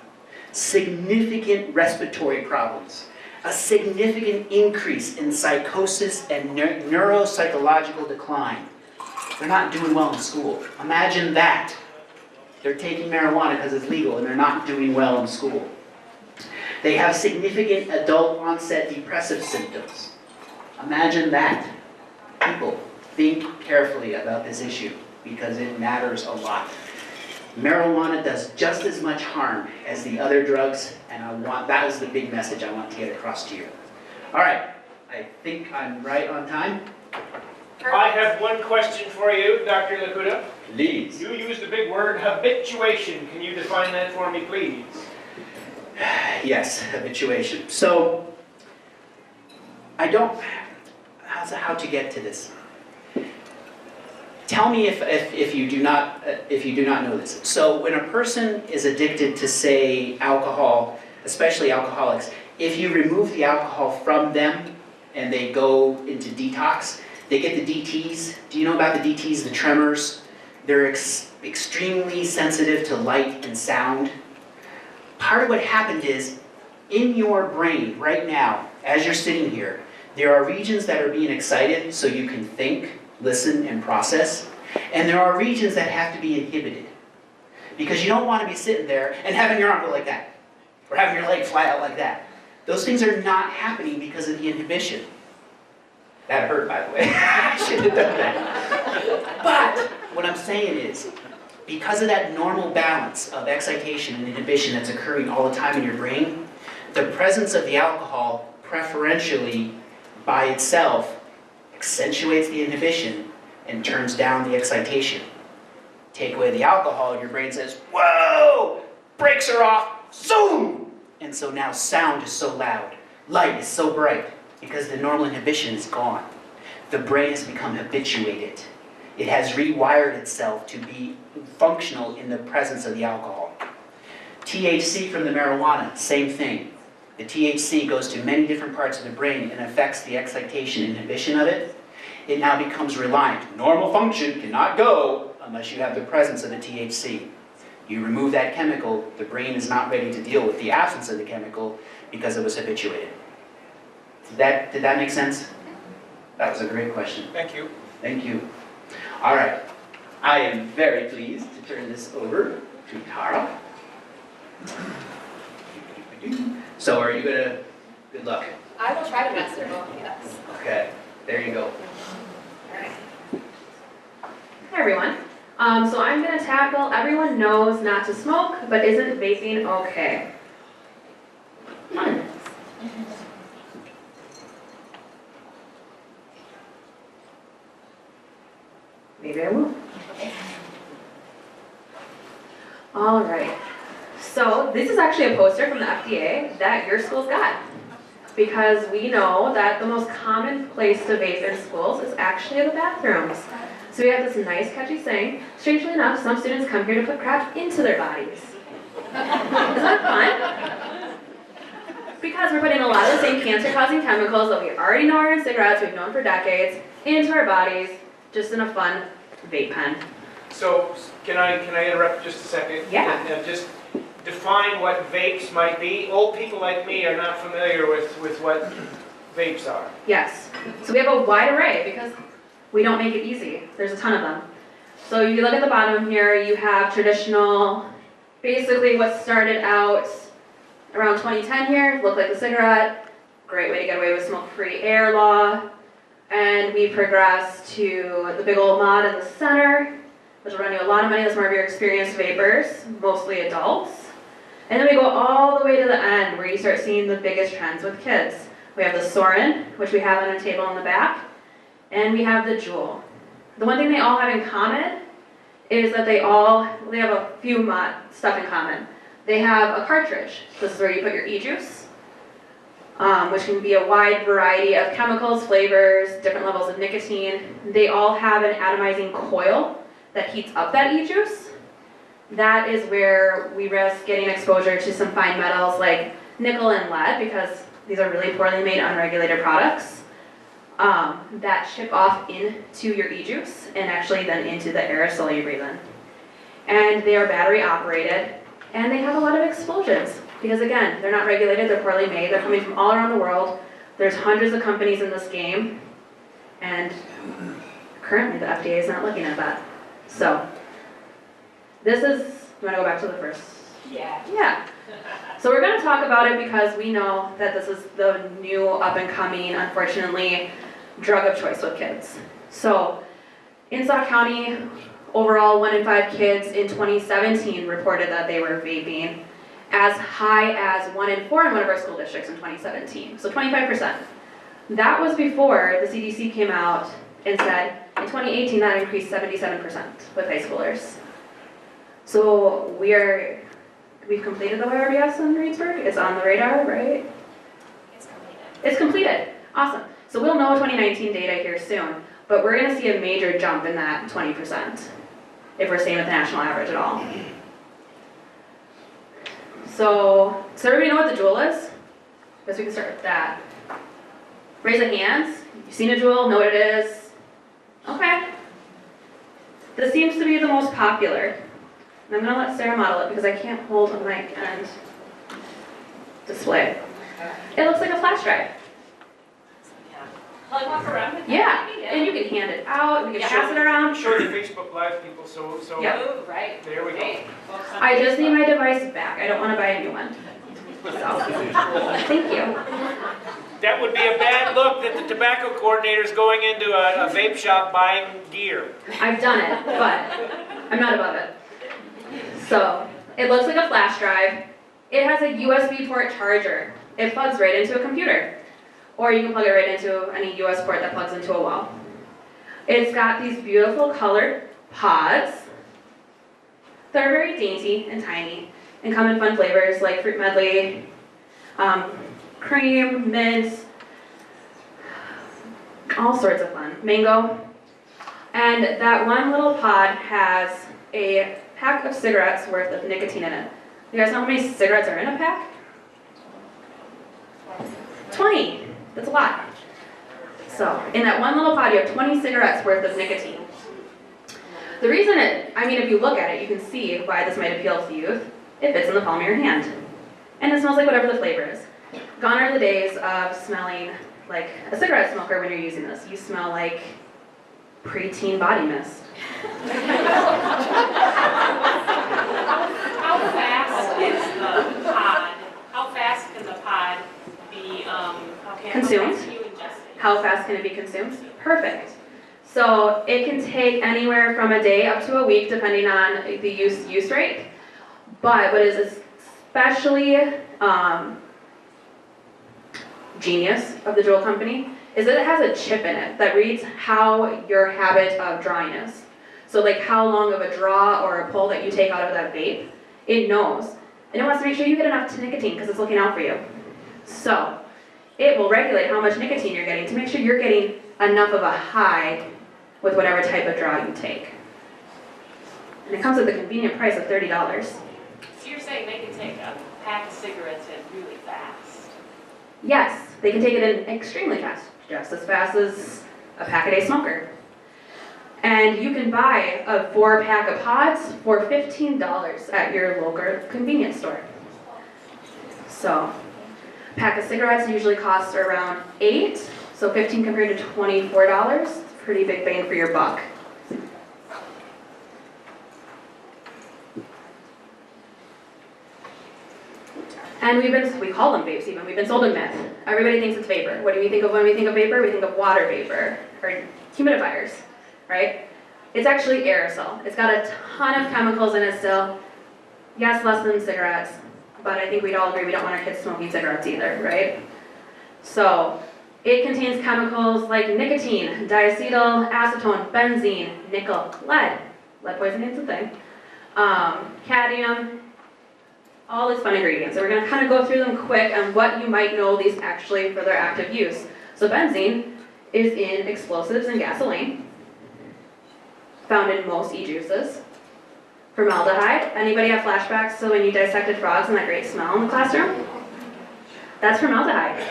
Significant respiratory problems. A significant increase in psychosis and neuropsychological decline. They're not doing well in school. Imagine that. They're taking marijuana because it's legal and they're not doing well in school. They have significant adult onset depressive symptoms. Imagine that. People, think carefully about this issue because it matters a lot. Marijuana does just as much harm as the other drugs, and that is the big message I want to get across to you. All right, I think I'm right on time. I have one question for you, Dr. Lakuta. Please. You used the big word habituation. Can you define that for me, please? Yes, habituation. So, how to get to this? Tell me if you do not know this. So when a person is addicted to, say, alcohol, especially alcoholics, if you remove the alcohol from them and they go into detox, they get the DTs. Do you know about the DTs, the tremors? They're extremely sensitive to light and sound. Part of what happened is, in your brain right now, as you're sitting here, there are regions that are being excited so you can think, listen, and process. And there are regions that have to be inhibited. Because you don't want to be sitting there and having your arm go like that. Or having your leg fly out like that. Those things are not happening because of the inhibition. That hurt, by the way. I shouldn't have done that. But what I'm saying is, because of that normal balance of excitation and inhibition that's occurring all the time in your brain, the presence of the alcohol preferentially by itself accentuates the inhibition and turns down the excitation. Take away the alcohol, your brain says, whoa, brakes are off, zoom! And so now sound is so loud, light is so bright, because the normal inhibition is gone. The brain has become habituated. It has rewired itself to be functional in the presence of the alcohol. THC from the marijuana, same thing. The THC goes to many different parts of the brain and affects the excitation and inhibition of it. It now becomes reliant. Normal function cannot go unless you have the presence of the THC. You remove that chemical, the brain is not ready to deal with the absence of the chemical because it was habituated. Did that make sense? That was a great question. Thank you. Thank you. All right. I am very pleased to turn this over to Tara. So are you gonna, good luck. I will try to master both, yes. Okay, there you go. All right. Hi everyone. So I'm going to tackle everyone knows not to smoke, but isn't vaping okay? Maybe I will. All right. So this is actually a poster from the FDA that your school's got. Because we know that the most common place to vape in schools is actually the bathrooms. So we have this nice catchy saying, strangely enough, some students come here to put crap into their bodies. Isn't that fun? Because we're putting a lot of the same cancer-causing chemicals that we already know are in cigarettes, we've known for decades, into our bodies, just in a fun vape pen. So, can I interrupt just a second? Yeah. And just define what vapes might be. Old people like me are not familiar with what vapes are. Yes. So we have a wide array because we don't make it easy. There's a ton of them. So you look at the bottom here, you have traditional, basically what started out around 2010 here, looked like a cigarette, great way to get away with smoke-free air law. And we progressed to the big old mod in the center, which will run you a lot of money. That's more of your experienced vapors, mostly adults. And then we go all the way to the end where you start seeing the biggest trends with kids. We have the Soren, which we have on a table in the back, and we have the Juul. The one thing they all have in common is that they have a few stuff in common. They have a cartridge. This is where you put your e-juice, which can be a wide variety of chemicals, flavors, different levels of nicotine. They all have an atomizing coil that heats up that e-juice. That is where we risk getting exposure to some fine metals like nickel and lead, because these are really poorly made, unregulated products that chip off into your e-juice and actually then into the aerosol you breathe in. And they are battery operated, and they have a lot of explosions because, again, they're not regulated, they're poorly made, they're coming from all around the world. There's hundreds of companies in this game, and currently the FDA is not looking at that. So this is, you want to go back to the first? Yeah. Yeah. So we're going to talk about it because we know that this is the new up-and-coming, unfortunately, drug of choice with kids. So in Sauk County, overall 1 in 5 kids in 2017 reported that they were vaping, as high as 1 in 4 in one of our school districts in 2017, so 25%. That was before the CDC came out and said in 2018 that increased 77% with high schoolers. So we've completed the YRBS in Reedsburg. It's on the radar, right? It's completed. It's completed. Awesome. So we'll know 2019 data here soon, but we're going to see a major jump in that 20% if we're staying with the national average at all. So does everybody know what the Juul is? I guess we can start with that. Raise of hands. You've seen a Juul, know what it is? Okay. This seems to be the most popular. And I'm going to let Sarah model it because I can't hold a mic and display. It looks like a flash drive. Like walk around with Yeah, that? and you can hand it out, we can Yeah. pass it around. Show the Facebook Live people, so Yeah. Oh, right. there we go. Great. I just need my device back. I don't want to buy a new one. So, thank you. That would be a bad look that the tobacco coordinator's going into a vape shop buying gear. I've done it, but I'm not above it. So, it looks like a flash drive. It has a USB port charger. It plugs right into a computer. Or you can plug it right into any US port that plugs into a wall. It's got these beautiful colored pods that are very dainty and tiny and come in fun flavors like fruit medley, Cream, mint, all sorts of fun. Mango. And that one little pod has a pack of cigarettes worth of nicotine in it. You guys know how many cigarettes are in a pack? 20. That's a lot. So, in that one little pod, you have 20 cigarettes worth of nicotine. The reason if you look at it, you can see why this might appeal to youth. It fits in the palm of your hand. And it smells like whatever the flavor is. Gone are the days of smelling like a cigarette smoker when you're using this. You smell like preteen body mist. How fast is the pod? How fast can the pod be, Consumed? How fast can you ingest it? How fast can it be consumed? Perfect. So it can take anywhere from a day up to a week, depending on the use rate. But what is especially genius of the Juul company is that it has a chip in it that reads how your habit of drawing is. So like how long of a draw or a pull that you take out of that vape, it knows. And it wants to make sure you get enough nicotine because it's looking out for you. So it will regulate how much nicotine you're getting to make sure you're getting enough of a high with whatever type of draw you take. And it comes with a convenient price of $30. So you're saying they can take a pack of cigarettes in really fast? Yes, they can take it in extremely fast, just as fast as a pack-a-day smoker. And you can buy a 4-pack of pods for $15 at your local convenience store. So, a pack of cigarettes usually costs around $8, so 15 compared to $24, pretty big bang for your buck. And we call them vapes even, we've been sold a myth. Everybody thinks it's vapor. What do we think of when we think of vapor? We think of water vapor, or humidifiers, right? It's actually aerosol. It's got a ton of chemicals in it still. Yes, less than cigarettes, but I think we'd all agree we don't want our kids smoking cigarettes either, right? So, it contains chemicals like nicotine, diacetyl, acetone, benzene, nickel, lead. Lead poisoning is a thing. Cadmium, all these fun ingredients. So we're going to kind of go through them quick on what you might know these actually for their active use. So benzene is in explosives and gasoline, found in most e-juices. Formaldehyde, anybody have flashbacks to when you dissected frogs and that great smell in the classroom? That's formaldehyde.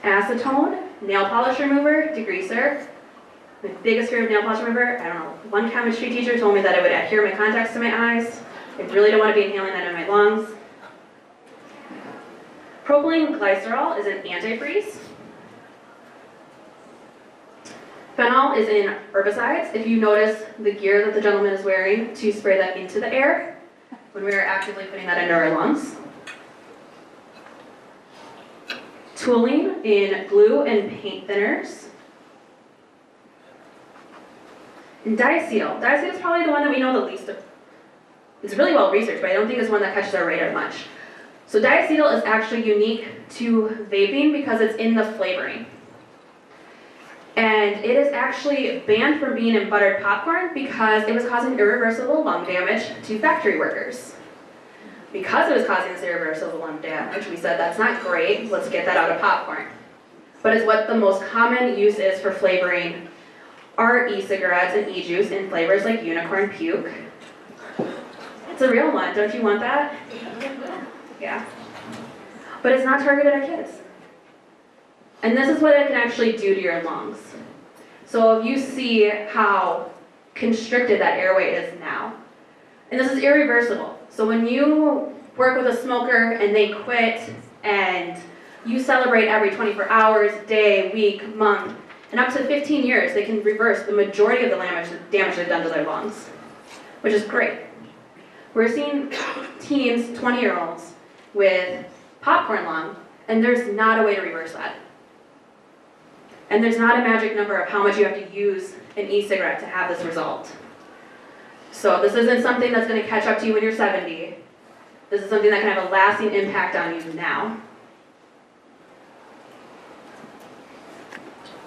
Acetone, nail polish remover, degreaser. My biggest fear of nail polish remover, I don't know, one chemistry teacher told me that it would adhere my contacts to my eyes. I really don't want to be inhaling that in my lungs. Propylene glycerol is an antifreeze. Phenol is in herbicides. If you notice the gear that the gentleman is wearing to spray that into the air when we are actively putting that into our lungs. Toluene in glue and paint thinners. And diacetyl. Diacetyl is probably the one that we know the least of. It's really well researched, but I don't think it's one that catches our radar much. So diacetyl is actually unique to vaping because it's in the flavoring. And it is actually banned from being in buttered popcorn because it was causing irreversible lung damage to factory workers. Because it was causing this irreversible lung damage, we said that's not great, let's get that out of popcorn. But it's what the most common use is for flavoring our e-cigarettes and e-juice in flavors like unicorn puke. It's a real one, don't you want that? Yeah. But it's not targeted at kids. And this is what it can actually do to your lungs. So if you see how constricted that airway is now, and this is irreversible. So when you work with a smoker and they quit and you celebrate every 24 hours, day, week, month, and up to 15 years, they can reverse the majority of the damage they've done to their lungs, which is great. We're seeing teens, 20-year-olds, with popcorn lung, and there's not a way to reverse that. And there's not a magic number of how much you have to use an e-cigarette to have this result. So this isn't something that's going to catch up to you when you're 70. This is something that can have a lasting impact on you now.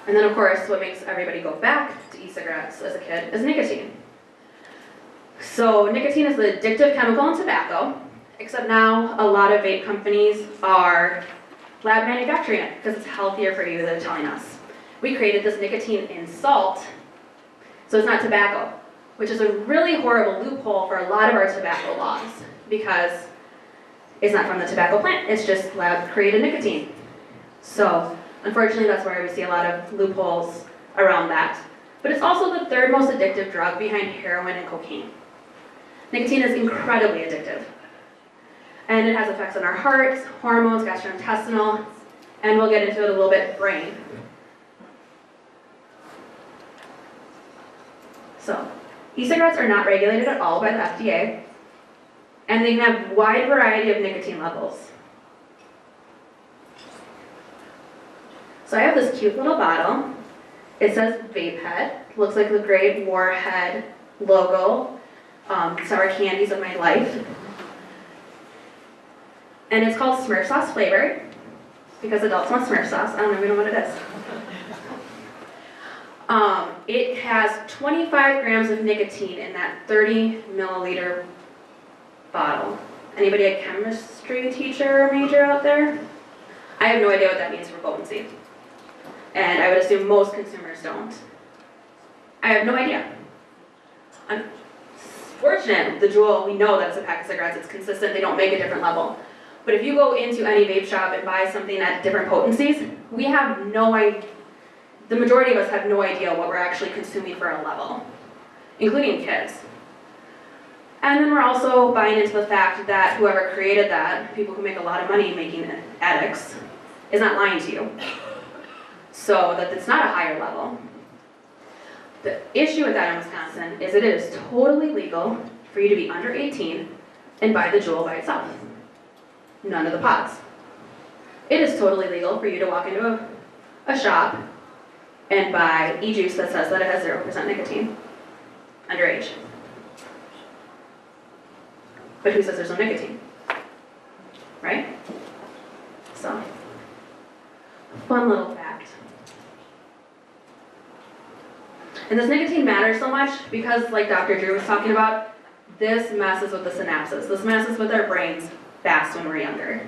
And then of course, what makes everybody go back to e-cigarettes as a kid is nicotine. So nicotine is the addictive chemical in tobacco, Except now, a lot of vape companies are lab manufacturing it because it's healthier for you, they're telling us. We created this nicotine in salt, so it's not tobacco, which is a really horrible loophole for a lot of our tobacco laws because it's not from the tobacco plant, it's just lab created nicotine. So unfortunately, that's where we see a lot of loopholes around that. But it's also the third most addictive drug behind heroin and cocaine. Nicotine is incredibly addictive. And it has effects on our hearts, hormones, gastrointestinal, and we'll get into it a little bit, brain. So, e-cigarettes are not regulated at all by the FDA, and they can have a wide variety of nicotine levels. So I have this cute little bottle. It says Vape Head. Looks like the Great Warhead logo. Sour candies of my life. And it's called Smurf Sauce flavored, because adults want Smurf sauce. I don't even know what it is. It has 25 grams of nicotine in that 30 milliliter bottle. Anybody a chemistry teacher or major out there? I have no idea what that means for potency. And I would assume most consumers don't. I have no idea. Unfortunately, the Juul, we know that it's a pack of cigarettes, it's consistent, they don't make a different level. But if you go into any vape shop and buy something at different potencies, we have no idea, the majority of us have no idea what we're actually consuming for a level, including kids. And then we're also buying into the fact that whoever created that, people who make a lot of money making addicts, is not lying to you. So that it's not a higher level. The issue with that in Wisconsin is it is totally legal for you to be under 18 and buy the Juul by itself. None of the pods. It is totally legal for you to walk into a shop and buy e-juice that says that it has 0% nicotine, underage. But who says there's no nicotine? Right? So, fun little fact. And this nicotine matters so much because, like Dr. Drew was talking about, this messes with the synapses. This messes with our brains fast when we're younger.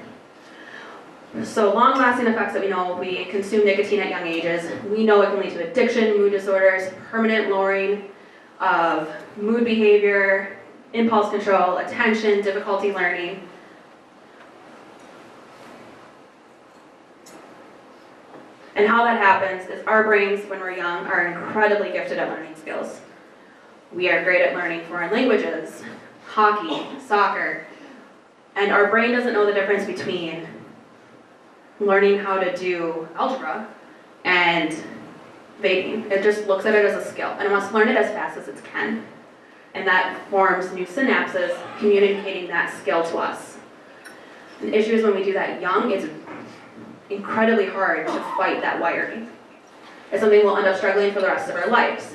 So long-lasting effects that we know, we consume nicotine at young ages. We know it can lead to addiction, mood disorders, permanent lowering of mood behavior, impulse control, attention, difficulty learning. And how that happens is our brains, when we're young, are incredibly gifted at learning skills. We are great at learning foreign languages, hockey, soccer, and our brain doesn't know the difference between learning how to do algebra and vaping. It just looks at it as a skill, and it wants to learn it as fast as it can. And that forms new synapses, communicating that skill to us. The issue is when we do that young, it's incredibly hard to fight that wiring. It's something we'll end up struggling for the rest of our lives.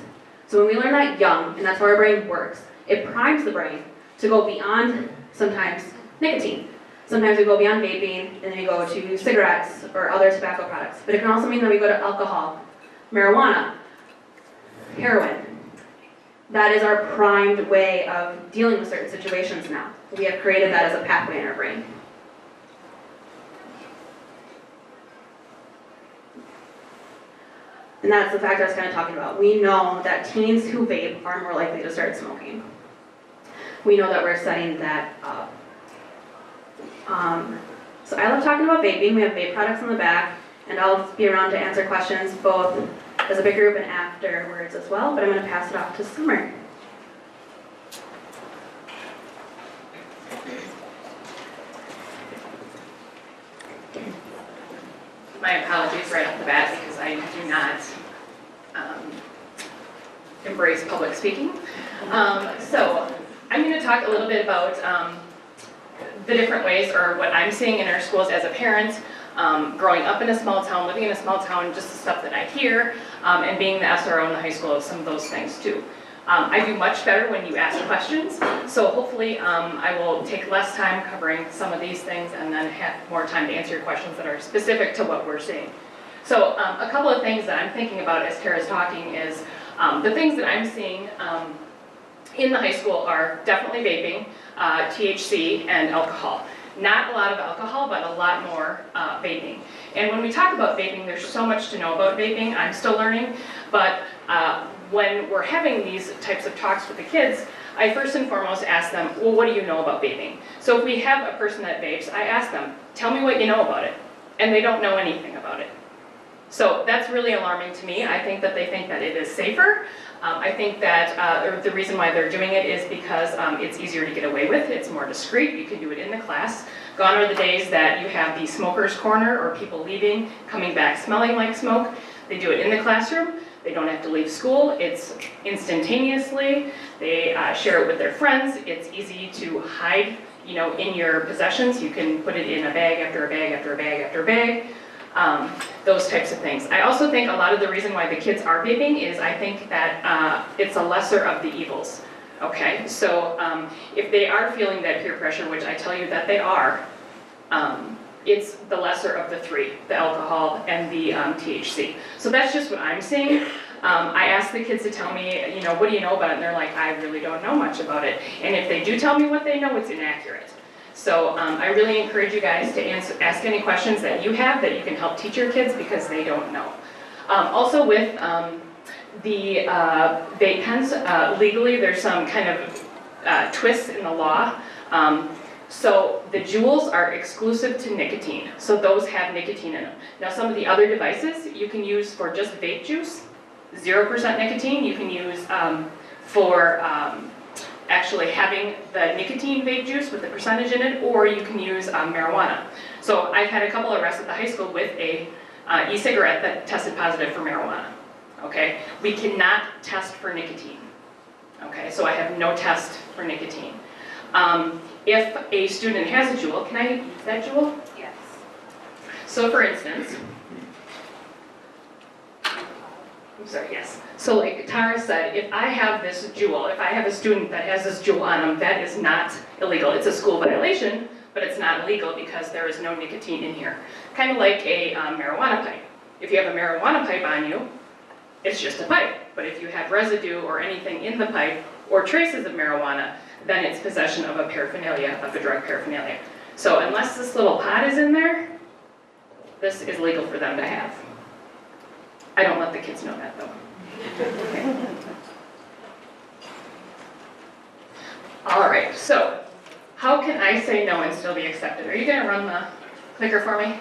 So when we learn that young, and that's how our brain works, it primes the brain to go beyond, sometimes, nicotine. Sometimes we go beyond vaping, and then we go to cigarettes or other tobacco products. But it can also mean that we go to alcohol, marijuana, heroin. That is our primed way of dealing with certain situations now. We have created that as a pathway in our brain. And that's the fact I was kind of talking about. We know that teens who vape are more likely to start smoking. We know that we're setting that up. So I love talking about vaping. We have vape products in the back, and I'll be around to answer questions both as a big group and afterwards as well, but I'm going to pass it off to Summer. My apologies right off the bat because I do not embrace public speaking. So I'm going to talk a little bit about the different ways, or what I'm seeing in our schools as a parent, growing up in a small town, living in a small town, just the stuff that I hear, and being the SRO in the high school, some of those things too. I do much better when you ask questions, so hopefully I will take less time covering some of these things and then have more time to answer your questions that are specific to what we're seeing. So a couple of things that I'm thinking about as Tara's talking is the things that I'm seeing in the high school are definitely vaping, THC, and alcohol. Not a lot of alcohol, but a lot more vaping. And when we talk about vaping, there's so much to know about vaping. I'm still learning, but when we're having these types of talks with the kids, I first and foremost ask them, well, what do you know about vaping? So if we have a person that vapes, I ask them, tell me what you know about it. And they don't know anything about it. So that's really alarming to me. I think that they think that it is safer. I think that the reason why they're doing it is because it's easier to get away with. It's more discreet. You can do it in the class. Gone are the days that you have the smoker's corner or people leaving, coming back smelling like smoke. They do it in the classroom. They don't have to leave school. It's instantaneously. They share it with their friends. It's easy to hide, in your possessions. You can put it in a bag after a bag after a bag after a bag. Those types of things. I also think a lot of the reason why the kids are vaping is I think that it's a lesser of the evils. Okay, so if they are feeling that peer pressure, which I tell you that they are, it's the lesser of the three, the alcohol and the THC. So that's just what I'm seeing. I ask the kids to tell me, what do you know about it? And they're like, I really don't know much about it. And if they do tell me what they know, it's inaccurate. So I really encourage you guys to ask any questions that you have that you can help teach your kids because they don't know. Also with the vape pens, legally there's some kind of twists in the law. So the jewels are exclusive to nicotine, so those have nicotine in them. Now some of the other devices you can use for just vape juice, 0% nicotine, you can use for actually having the nicotine vape juice with the percentage in it, or you can use marijuana. So I've had a couple arrests at the high school with a e-cigarette that tested positive for marijuana. Okay, we cannot test for nicotine. Okay, so I have no test for nicotine. If a student has a jewel, can I use that jewel? Yes. So for instance, I'm sorry, yes. So like Tara said, if I have this jewel, if I have a student that has this jewel on them, that is not illegal. It's a school violation, but it's not illegal because there is no nicotine in here. Kind of like a marijuana pipe. If you have a marijuana pipe on you, it's just a pipe. But if you have residue or anything in the pipe or traces of marijuana, then it's possession of a paraphernalia, of a drug paraphernalia. So unless this little pot is in there, this is legal for them to have. I don't let the kids know that though. Okay. All right, so how can I say no and still be accepted? Are you gonna run the clicker for me?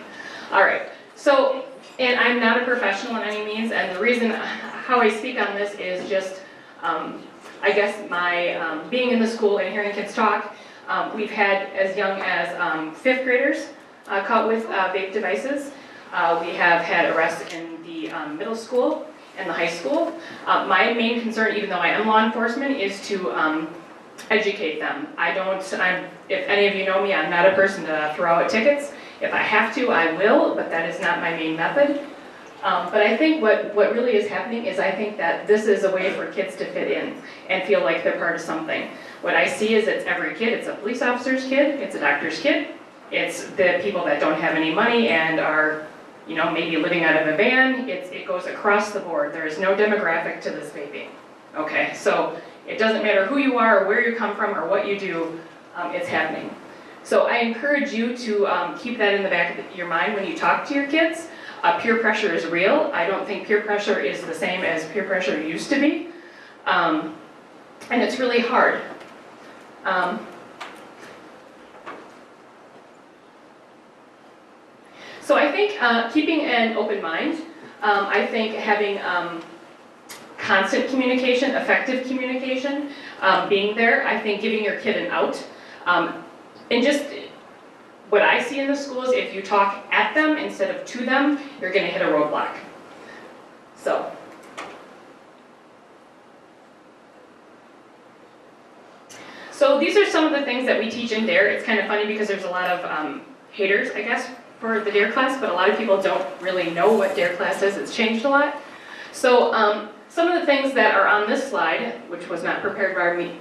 All right, so, and I'm not a professional in any means, and the reason how I speak on this is just, I guess my being in the school and hearing kids talk, we've had as young as 5th graders caught with vape devices. We have had arrests in the middle school and the high school. My main concern, even though I am law enforcement, is to educate them. If any of you know me, I'm not a person to throw out tickets. If I have to, I will, but that is not my main method. But I think what really is happening is I think that this is a way for kids to fit in and feel like they're part of something. What I see is it's every kid. It's a police officer's kid, it's a doctor's kid, it's the people that don't have any money and are maybe living out of a van. It goes across the board. There is no demographic to this vaping. Okay, so it doesn't matter who you are or where you come from or what you do, it's happening. So I encourage you to keep that in the back of your mind when you talk to your kids. Peer pressure is real. I don't think peer pressure is the same as peer pressure used to be. And it's really hard. So I think keeping an open mind, I think having constant communication, effective communication, being there, I think giving your kid an out, and just what I see in the schools, if you talk at them instead of to them, you're going to hit a roadblock. So these are some of the things that we teach in DARE. It's kind of funny because there's a lot of haters, I guess, for the DARE class, but a lot of people don't really know what DARE class is. It's changed a lot. So some of the things that are on this slide, which was not prepared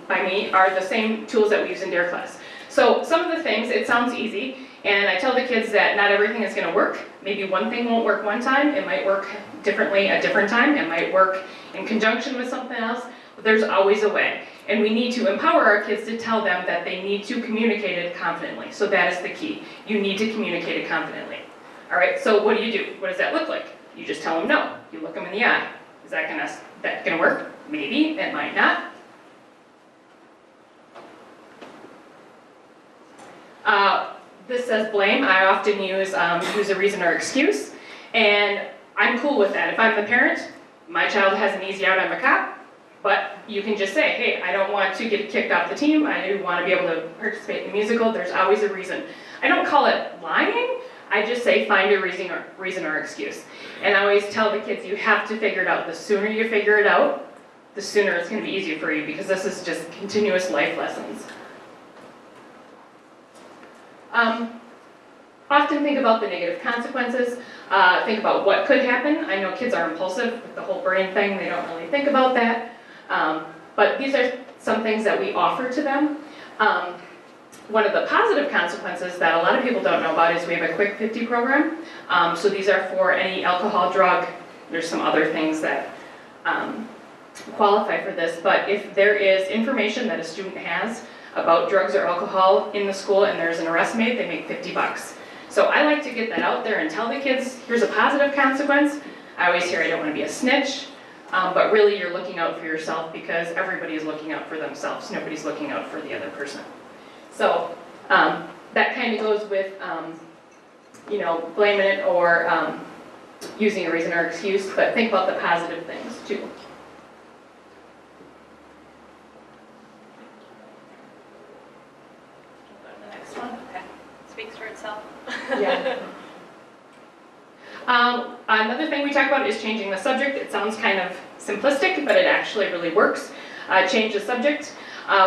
by me, are the same tools that we use in DARE class. So some of the things, it sounds easy, and I tell the kids that not everything is going to work. Maybe one thing won't work one time, it might work differently a different time, it might work in conjunction with something else, but there's always a way. And we need to empower our kids to tell them that they need to communicate it confidently. So that is the key. You need to communicate it confidently. All right, so what do? What does that look like? You just tell them no. You look them in the eye. Is that gonna work? Maybe, it might not. This says blame. I often use a reason or excuse, and I'm cool with that. If I'm the parent, my child has an easy out, I'm a cop, but you can just say, hey, I don't want to get kicked off the team, I want to be able to participate in the musical, there's always a reason. I don't call it lying, I just say find a reason or excuse. And I always tell the kids, you have to figure it out. The sooner you figure it out, the sooner it's going to be easier for you, because this is just continuous life lessons. Often think about the negative consequences, think about what could happen. I know kids are impulsive with the whole brain thing, they don't really think about that. But these are some things that we offer to them. One of the positive consequences that a lot of people don't know about is we have a Quick 50 program. So these are for any alcohol, drug, there's some other things that qualify for this, but if there is information that a student has about drugs or alcohol in the school and there's an arrest made, they make $50. So I like to get that out there and tell the kids, here's a positive consequence. I always hear I don't want to be a snitch, but really you're looking out for yourself because everybody is looking out for themselves. Nobody's looking out for the other person. So that kind of goes with, blaming it or using a reason or excuse, but think about the positive things too. Speaks for itself. Yeah. Another thing we talk about is changing the subject. It sounds kind of simplistic, but it actually really works. Change the subject.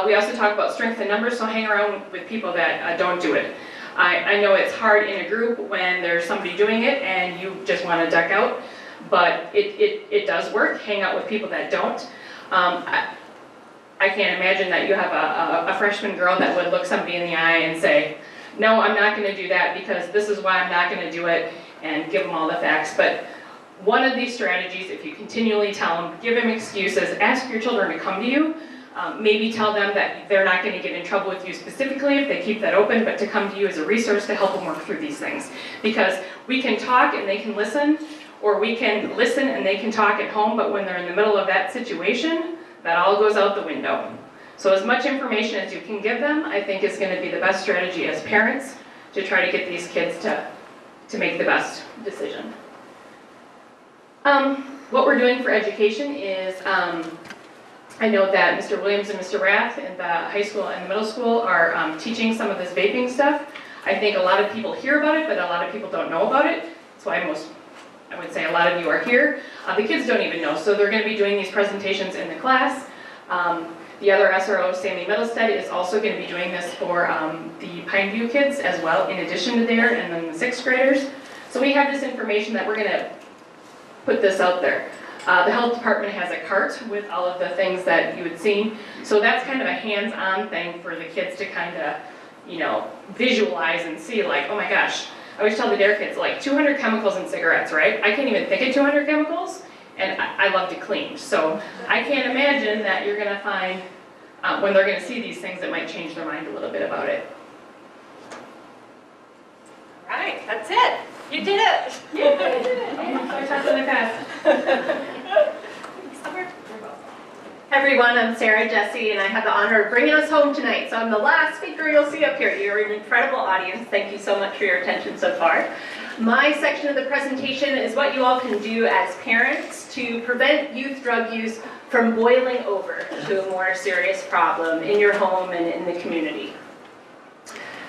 We also talk about strength in numbers, so hang around with people that don't do it. I know it's hard in a group when there's somebody doing it and you just want to duck out, but it does work. Hang out with people that don't. I can't imagine that you have a freshman girl that would look somebody in the eye and say, no, I'm not going to do that because this is why I'm not going to do it, and give them all the facts. But one of these strategies, if you continually tell them, give them excuses, ask your children to come to you, maybe tell them that they're not going to get in trouble with you specifically if they keep that open, but to come to you as a resource to help them work through these things. Because we can talk and they can listen, or we can listen and they can talk at home, but when they're in the middle of that situation, that all goes out the window. So as much information as you can give them, I think is going to be the best strategy as parents to try to get these kids to make the best decision. What we're doing for education is, I know that Mr. Williams and Mr. Rath in the high school and the middle school are teaching some of this vaping stuff. I think a lot of people hear about it, but a lot of people don't know about it. That's why I would say a lot of you are here. The kids don't even know, so they're going to be doing these presentations in the class. The other SRO, Sammy Middlestead, is also going to be doing this for the Pineview kids as well, in addition to there, and then the 6th graders. So we have this information that we're going to put this out there. The health department has a cart with all of the things that you had seen. So that's kind of a hands-on thing for the kids to kind of, visualize and see, like, oh my gosh. I always tell the DARE kids, like, 200 chemicals in cigarettes, right? I can't even think of 200 chemicals, and I love to clean. So I can't imagine that you're going to find, when they're going to see these things, it might change their mind a little bit about it. All right, that's it. You did it. Yeah, I did it. I talked in the past. Hi everyone, I'm Sarah Jesse, and I have the honor of bringing us home tonight. So I'm the last speaker you'll see up here. You're an incredible audience. Thank you so much for your attention so far. My section of the presentation is what you all can do as parents to prevent youth drug use from boiling over to a more serious problem in your home and in the community.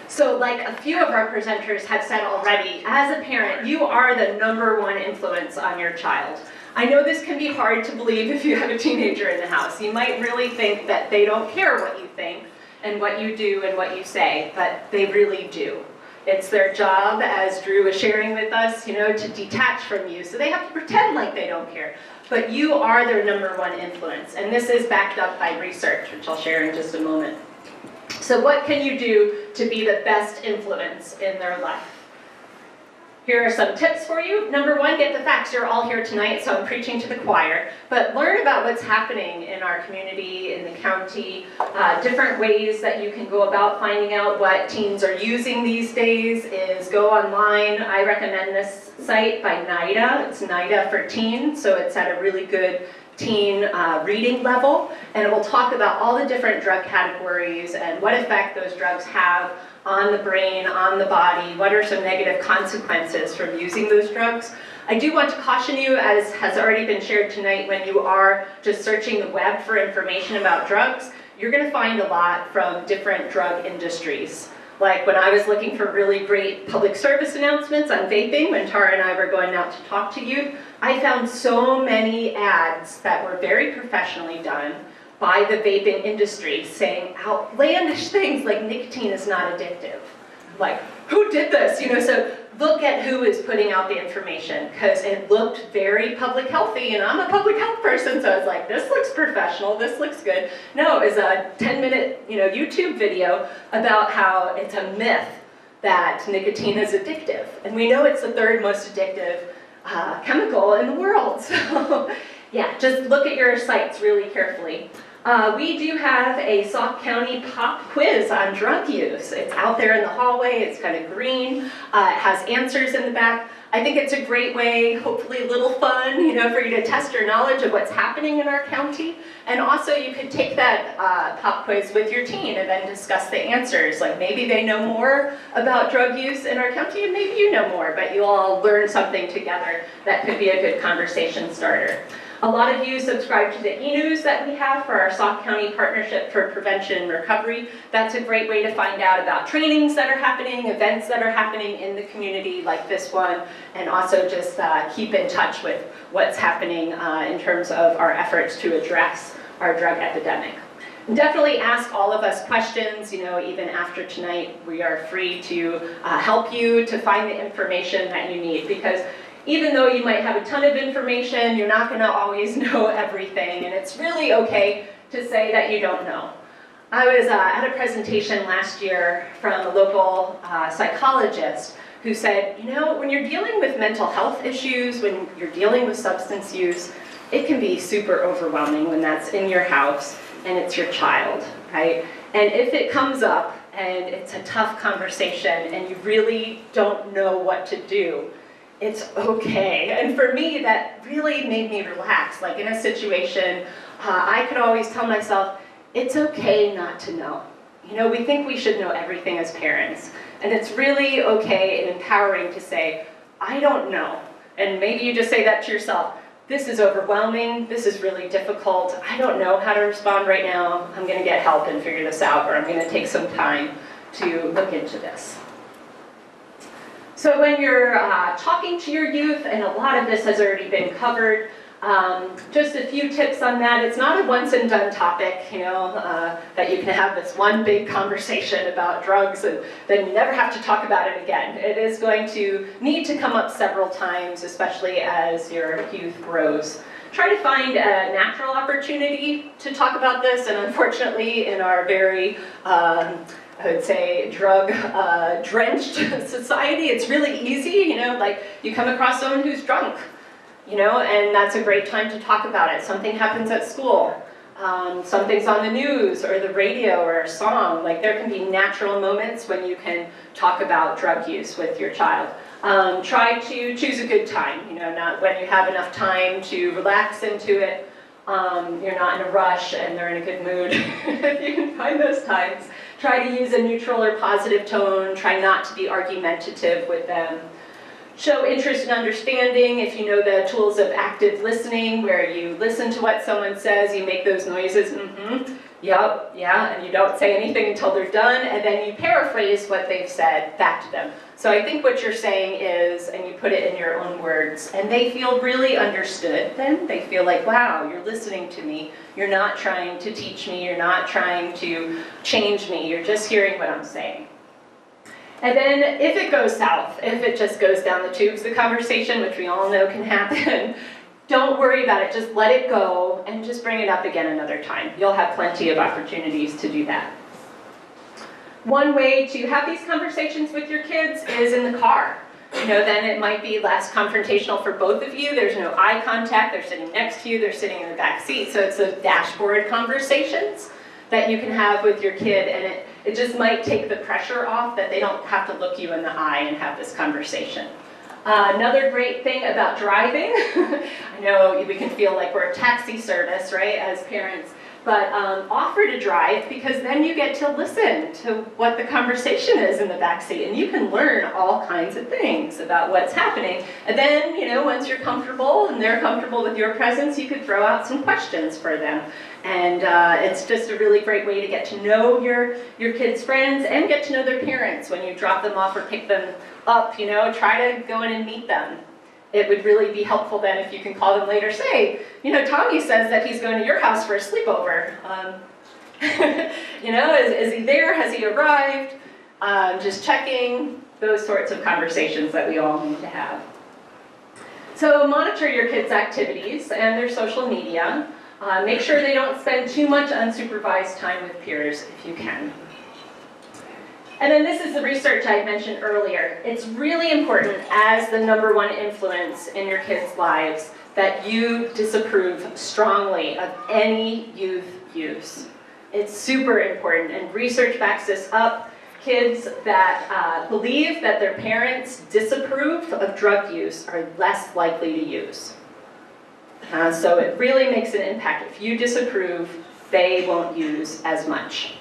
So like a few of our presenters have said already, as a parent, you are the #1 influence on your child. I know this can be hard to believe if you have a teenager in the house. You might really think that they don't care what you think and what you do and what you say, but they really do. It's their job, as Drew was sharing with us, to detach from you. So they have to pretend like they don't care. But you are their #1 influence, and this is backed up by research, which I'll share in just a moment. So what can you do to be the best influence in their life? Here are some tips for you. Number one, get the facts. You're all here tonight, so I'm preaching to the choir. But learn about what's happening in our community, in the county, different ways that you can go about finding out what teens are using these days is go online. I recommend this site by NIDA. It's NIDA for teen, so it's at a really good teen reading level. And it will talk about all the different drug categories and what effect those drugs have on the brain, on the body, what are some negative consequences from using those drugs. I do want to caution you, as has already been shared tonight, when you are just searching the web for information about drugs, you're going to find a lot from different drug industries. Like when I was looking for really great public service announcements on vaping, when Tara and I were going out to talk to youth, I found so many ads that were very professionally done by the vaping industry saying outlandish things like nicotine is not addictive. Like, who did this? You know, so look at who is putting out the information, because it looked very public healthy, and I'm a public health person, so I was like, this looks professional, this looks good. No, it was a 10-minute, YouTube video about how it's a myth that nicotine is addictive. And we know it's the third most addictive chemical in the world. So yeah, just look at your sites really carefully. We do have a Sauk County pop quiz on drug use. It's out there in the hallway, it's kind of green, it has answers in the back. I think it's a great way, hopefully a little fun, for you to test your knowledge of what's happening in our county. And also you could take that pop quiz with your teen and then discuss the answers. Like maybe they know more about drug use in our county and maybe you know more, but you all learn something together that could be a good conversation starter. A lot of you subscribe to the e-news that we have for our Sauk County Partnership for Prevention and Recovery. That's a great way to find out about trainings that are happening, events that are happening in the community like this one, and also just keep in touch with what's happening in terms of our efforts to address our drug epidemic. And definitely ask all of us questions, even after tonight. We are free to help you to find the information that you need, because even though you might have a ton of information, you're not going to always know everything, and it's really okay to say that you don't know. I was at a presentation last year from a local psychologist who said, when you're dealing with mental health issues, when you're dealing with substance use, it can be super overwhelming when that's in your house and it's your child, right? And if it comes up and it's a tough conversation and you really don't know what to do, it's okay. And for me, that really made me relax. Like in a situation, I could always tell myself, it's okay not to know. We think we should know everything as parents. And it's really okay and empowering to say, I don't know. And maybe you just say that to yourself. This is overwhelming. This is really difficult. I don't know how to respond right now. I'm going to get help and figure this out, or I'm going to take some time to look into this. So when you're talking to your youth, and a lot of this has already been covered, just a few tips on that. It's not a once and done topic, that you can have this one big conversation about drugs and then you never have to talk about it again. It is going to need to come up several times, especially as your youth grows. Try to find a natural opportunity to talk about this, and unfortunately in our very I would say drug-drenched society, it's really easy, like you come across someone who's drunk, and that's a great time to talk about it. Something happens at school, something's on the news or the radio or a song. Like there can be natural moments when you can talk about drug use with your child. Try to choose a good time, not when you have enough time to relax into it. You're not in a rush and they're in a good mood. If you can find those times. Try to use a neutral or positive tone. Try not to be argumentative with them. Show interest and understanding. If you know the tools of active listening, where you listen to what someone says, you make those noises, yep, yeah, and you don't say anything until they're done, and then you paraphrase what they've said back to them. So I think what you're saying is, and you put it in your own words, and they feel really understood then. They feel like, wow, you're listening to me. You're not trying to teach me. You're not trying to change me. You're just hearing what I'm saying. And then if it goes south, if it just goes down the tubes, the conversation, which we all know can happen, don't worry about it. Just let it go and just bring it up again another time. You'll have plenty of opportunities to do that. One way to have these conversations with your kids is in the car. then it might be less confrontational for both of you. There's no eye contact, they're sitting next to you, they're sitting in the back seat, so it's the dashboard conversations that you can have with your kid, and it just might take the pressure off that they don't have to look you in the eye and have this conversation. Another great thing about driving, I know we can feel like we're a taxi service, right, as parents, but offer to drive, because then you get to listen to what the conversation is in the backseat, and you can learn all kinds of things about what's happening. And then, once you're comfortable and they're comfortable with your presence, you could throw out some questions for them. And it's just a really great way to get to know your kids' friends and get to know their parents when you drop them off or pick them up, try to go in and meet them. It would really be helpful then if you can call them later, say, Tommy says that he's going to your house for a sleepover. Is he there? Has he arrived? Just checking, those sorts of conversations that we all need to have. So monitor your kids' activities and their social media. Make sure they don't spend too much unsupervised time with peers if you can. And then this is the research I mentioned earlier. It's really important as the #1 influence in your kids' lives that you disapprove strongly of any youth use. It's super important, and research backs this up. Kids that believe that their parents disapprove of drug use are less likely to use. So it really makes an impact. If you disapprove, they won't use as much.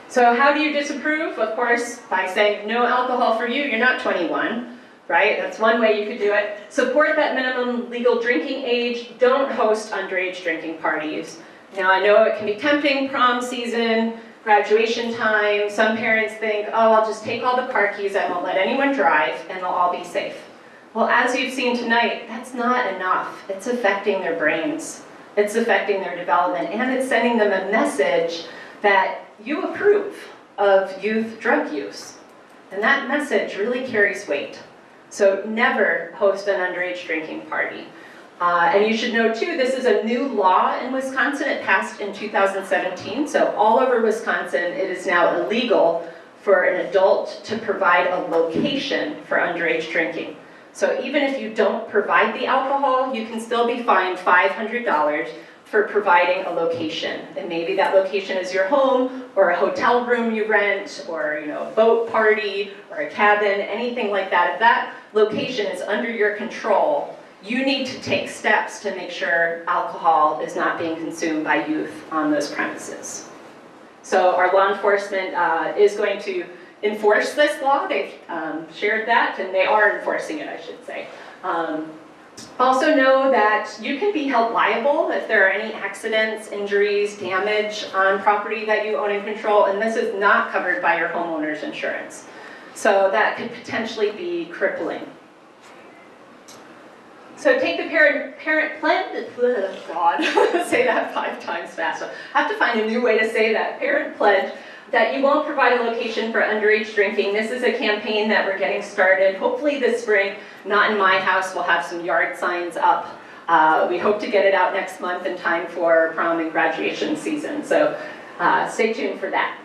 So how do you disapprove? Of course, by saying no alcohol for you, you're not 21, right? That's one way you could do it. Support that minimum legal drinking age. Don't host underage drinking parties. Now I know it can be tempting, prom season, graduation time. Some parents think, oh, I'll just take all the car keys, I won't let anyone drive, and they'll all be safe. Well, as you've seen tonight, that's not enough. It's affecting their brains. It's affecting their development, and it's sending them a message that you approve of youth drug use. And that message really carries weight. So never host an underage drinking party. And you should know too, this is a new law in Wisconsin. It passed in 2017. So all over Wisconsin, it is now illegal for an adult to provide a location for underage drinking. So even if you don't provide the alcohol, you can still be fined $500 for providing a location. And maybe that location is your home, or a hotel room you rent, or a boat party, or a cabin, anything like that. If that location is under your control, you need to take steps to make sure alcohol is not being consumed by youth on those premises. So our law enforcement is going to enforce this law. They've shared that, and they are enforcing it, I should say. Also know that you can be held liable if there are any accidents, injuries, damage on property that you own and control, and this is not covered by your homeowner's insurance. So that could potentially be crippling. So take the parent pledge, God, say that 5 times fast. I have to find a new way to say that. Parent pledge that you won't provide a location for underage drinking. This is a campaign that we're getting started, hopefully this spring. Not in my house, we'll have some yard signs up. We hope to get it out next month in time for prom and graduation season, so stay tuned for that.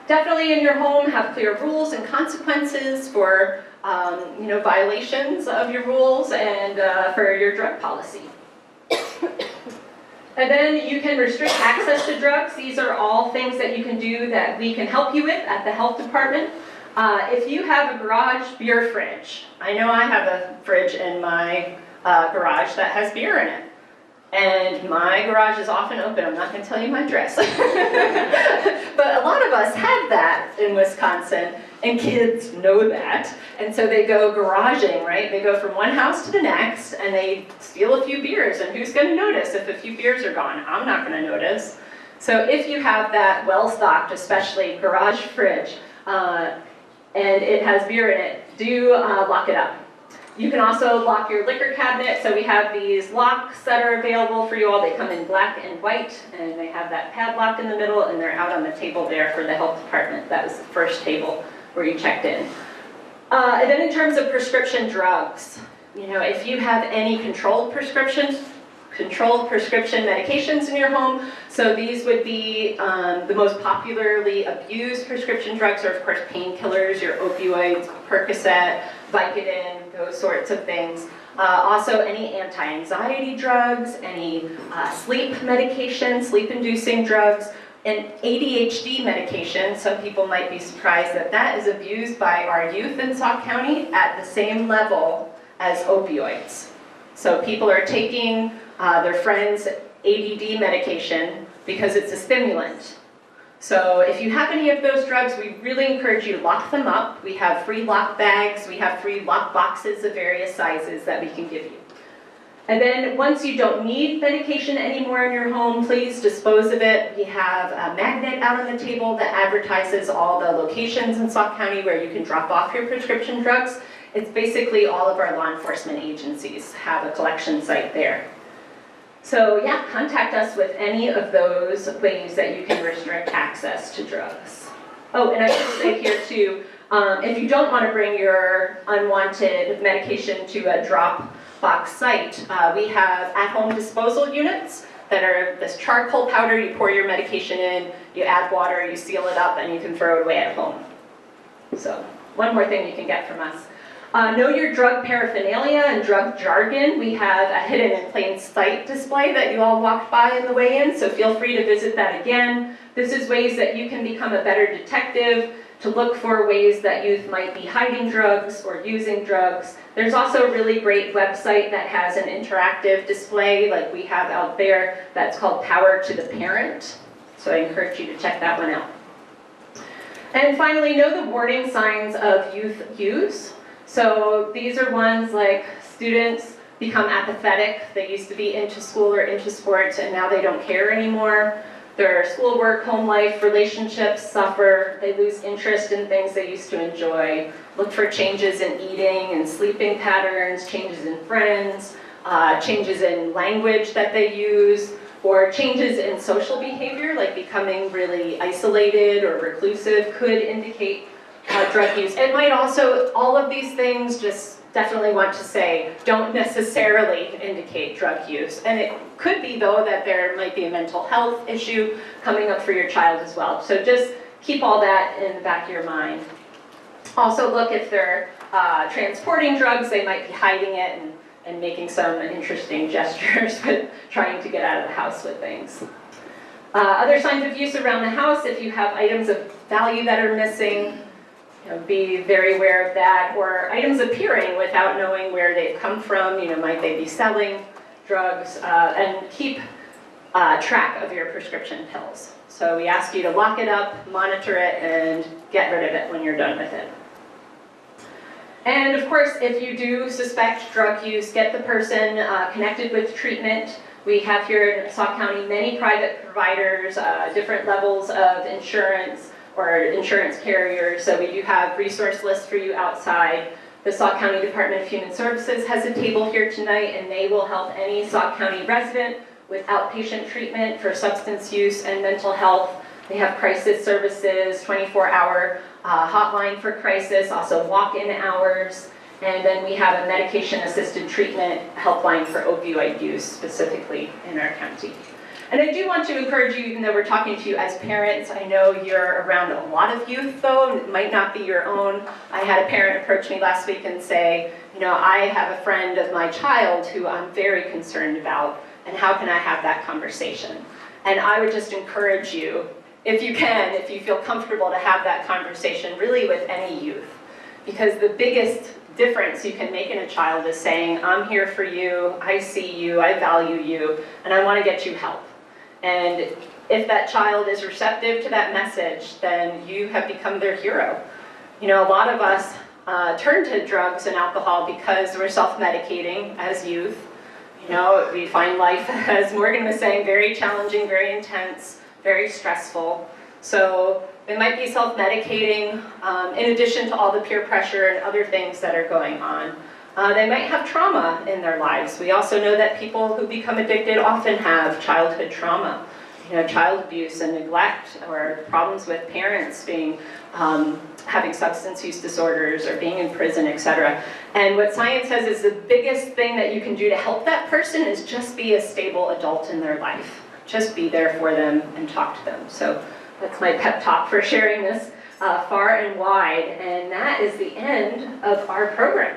Definitely in your home, have clear rules and consequences for violations of your rules and for your drug policy. And then you can restrict access to drugs. These are all things that you can do that we can help you with at the health department. If you have a garage beer fridge, I know I have a fridge in my garage that has beer in it. And my garage is often open. I'm not going to tell you my address. But a lot of us have that in Wisconsin, and kids know that. And so they go garaging, right? They go from one house to the next, and they steal a few beers. And who's going to notice if a few beers are gone? I'm not going to notice. So if you have that well-stocked, especially garage fridge, and it has beer in it, do lock it up. You can also lock your liquor cabinet. So we have these locks that are available for you all. They come in black and white, and they have that padlock in the middle, and they're out on the table there for the health department. That was the first table where you checked in. And then in terms of prescription drugs, if you have any controlled prescription controlled prescription medications in your home. So these would be the most popularly abused prescription drugs are, of course, painkillers, your opioids, Percocet, Vicodin, those sorts of things. Also, any anti-anxiety drugs, any sleep medication, sleep-inducing drugs, and ADHD medication. Some people might be surprised that that is abused by our youth in Sauk County at the same level as opioids. So people are taking their friend's ADD medication because it's a stimulant. So if you have any of those drugs, we really encourage you to lock them up. We have free lock bags, we have free lock boxes of various sizes that we can give you. And then once you don't need medication anymore in your home, please dispose of it. We have a magnet out on the table that advertises all the locations in Sauk County where you can drop off your prescription drugs. It's basically all of our law enforcement agencies have a collection site there. So yeah, contact us with any of those ways that you can restrict access to drugs. Oh, and I should say here too, if you don't want to bring your unwanted medication to a drop box site, we have at-home disposal units that are this charcoal powder. You pour your medication in, you add water, you seal it up, and you can throw it away at home. So one more thing you can get from us. Know your drug paraphernalia and drug jargon. We have a hidden in plain sight display that you all walked by on the way in, so feel free to visit that again. This is ways that you can become a better detective, to look for ways that youth might be hiding drugs or using drugs. There's also a really great website that has an interactive display like we have out there that's called Power to the Parent. So I encourage you to check that one out. And finally, know the warning signs of youth use. So these are ones like students become apathetic. They used to be into school or into sports and now they don't care anymore. Their schoolwork, home life, relationships suffer. They lose interest in things they used to enjoy. Look for changes in eating and sleeping patterns, changes in friends, changes in language that they use, or changes in social behavior, like becoming really isolated or reclusive could indicate drug use. It might also, all of these things, just definitely want to say, don't necessarily indicate drug use. And it could be, though, that there might be a mental health issue coming up for your child as well. So just keep all that in the back of your mind. Also look if they're transporting drugs, they might be hiding it and making some interesting gestures with trying to get out of the house with things. Other signs of use around the house, if you have items of value that are missing, be very aware of that, or items appearing without knowing where they've come from. Might they be selling drugs, and keep track of your prescription pills. So we ask you to lock it up, monitor it, and get rid of it when you're done with it. And of course, if you do suspect drug use, get the person connected with treatment. We have here in Sauk County many private providers, different levels of insurance, or insurance carriers, so we do have resource lists for you outside. The Sauk County Department of Human Services has a table here tonight, and they will help any Sauk County resident with outpatient treatment for substance use and mental health. They have crisis services, 24-hour hotline for crisis, also walk-in hours, and then we have a medication-assisted treatment helpline for opioid use specifically in our county. And I do want to encourage you, even though we're talking to you as parents, I know you're around a lot of youth though, and it might not be your own. I had a parent approach me last week and say, I have a friend of my child who I'm very concerned about, and how can I have that conversation? And I would just encourage you, if you can, if you feel comfortable to have that conversation really with any youth. Because the biggest difference you can make in a child is saying, I'm here for you, I see you, I value you, and I want to get you help. And if that child is receptive to that message, then you have become their hero. A lot of us turn to drugs and alcohol because we're self-medicating as youth. We find life, as Morgan was saying, very challenging, very intense, very stressful. So they might be self-medicating in addition to all the peer pressure and other things that are going on. They might have trauma in their lives. We also know that people who become addicted often have childhood trauma. child abuse and neglect, or problems with parents being having substance use disorders or being in prison, etc. And what science says is the biggest thing that you can do to help that person is just be a stable adult in their life. Just be there for them and talk to them. So that's my pep talk for sharing this far and wide. And that is the end of our program.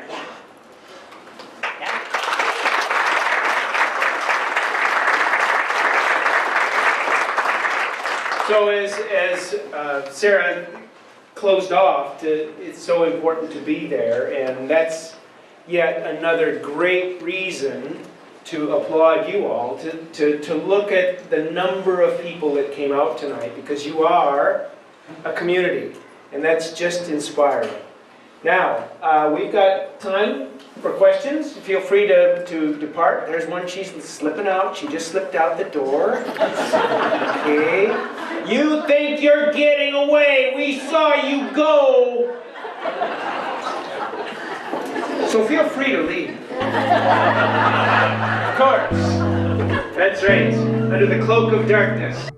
So as Sarah closed off, it's so important to be there, and that's yet another great reason to applaud you all, to look at the number of people that came out tonight, because you are a community, and that's just inspiring. Now, we've got time for questions. Feel free to depart. There's one, she's slipping out. She just slipped out the door. Okay. You think you're getting away. We saw you go. So feel free to leave. Of course. That's right. Under the cloak of darkness.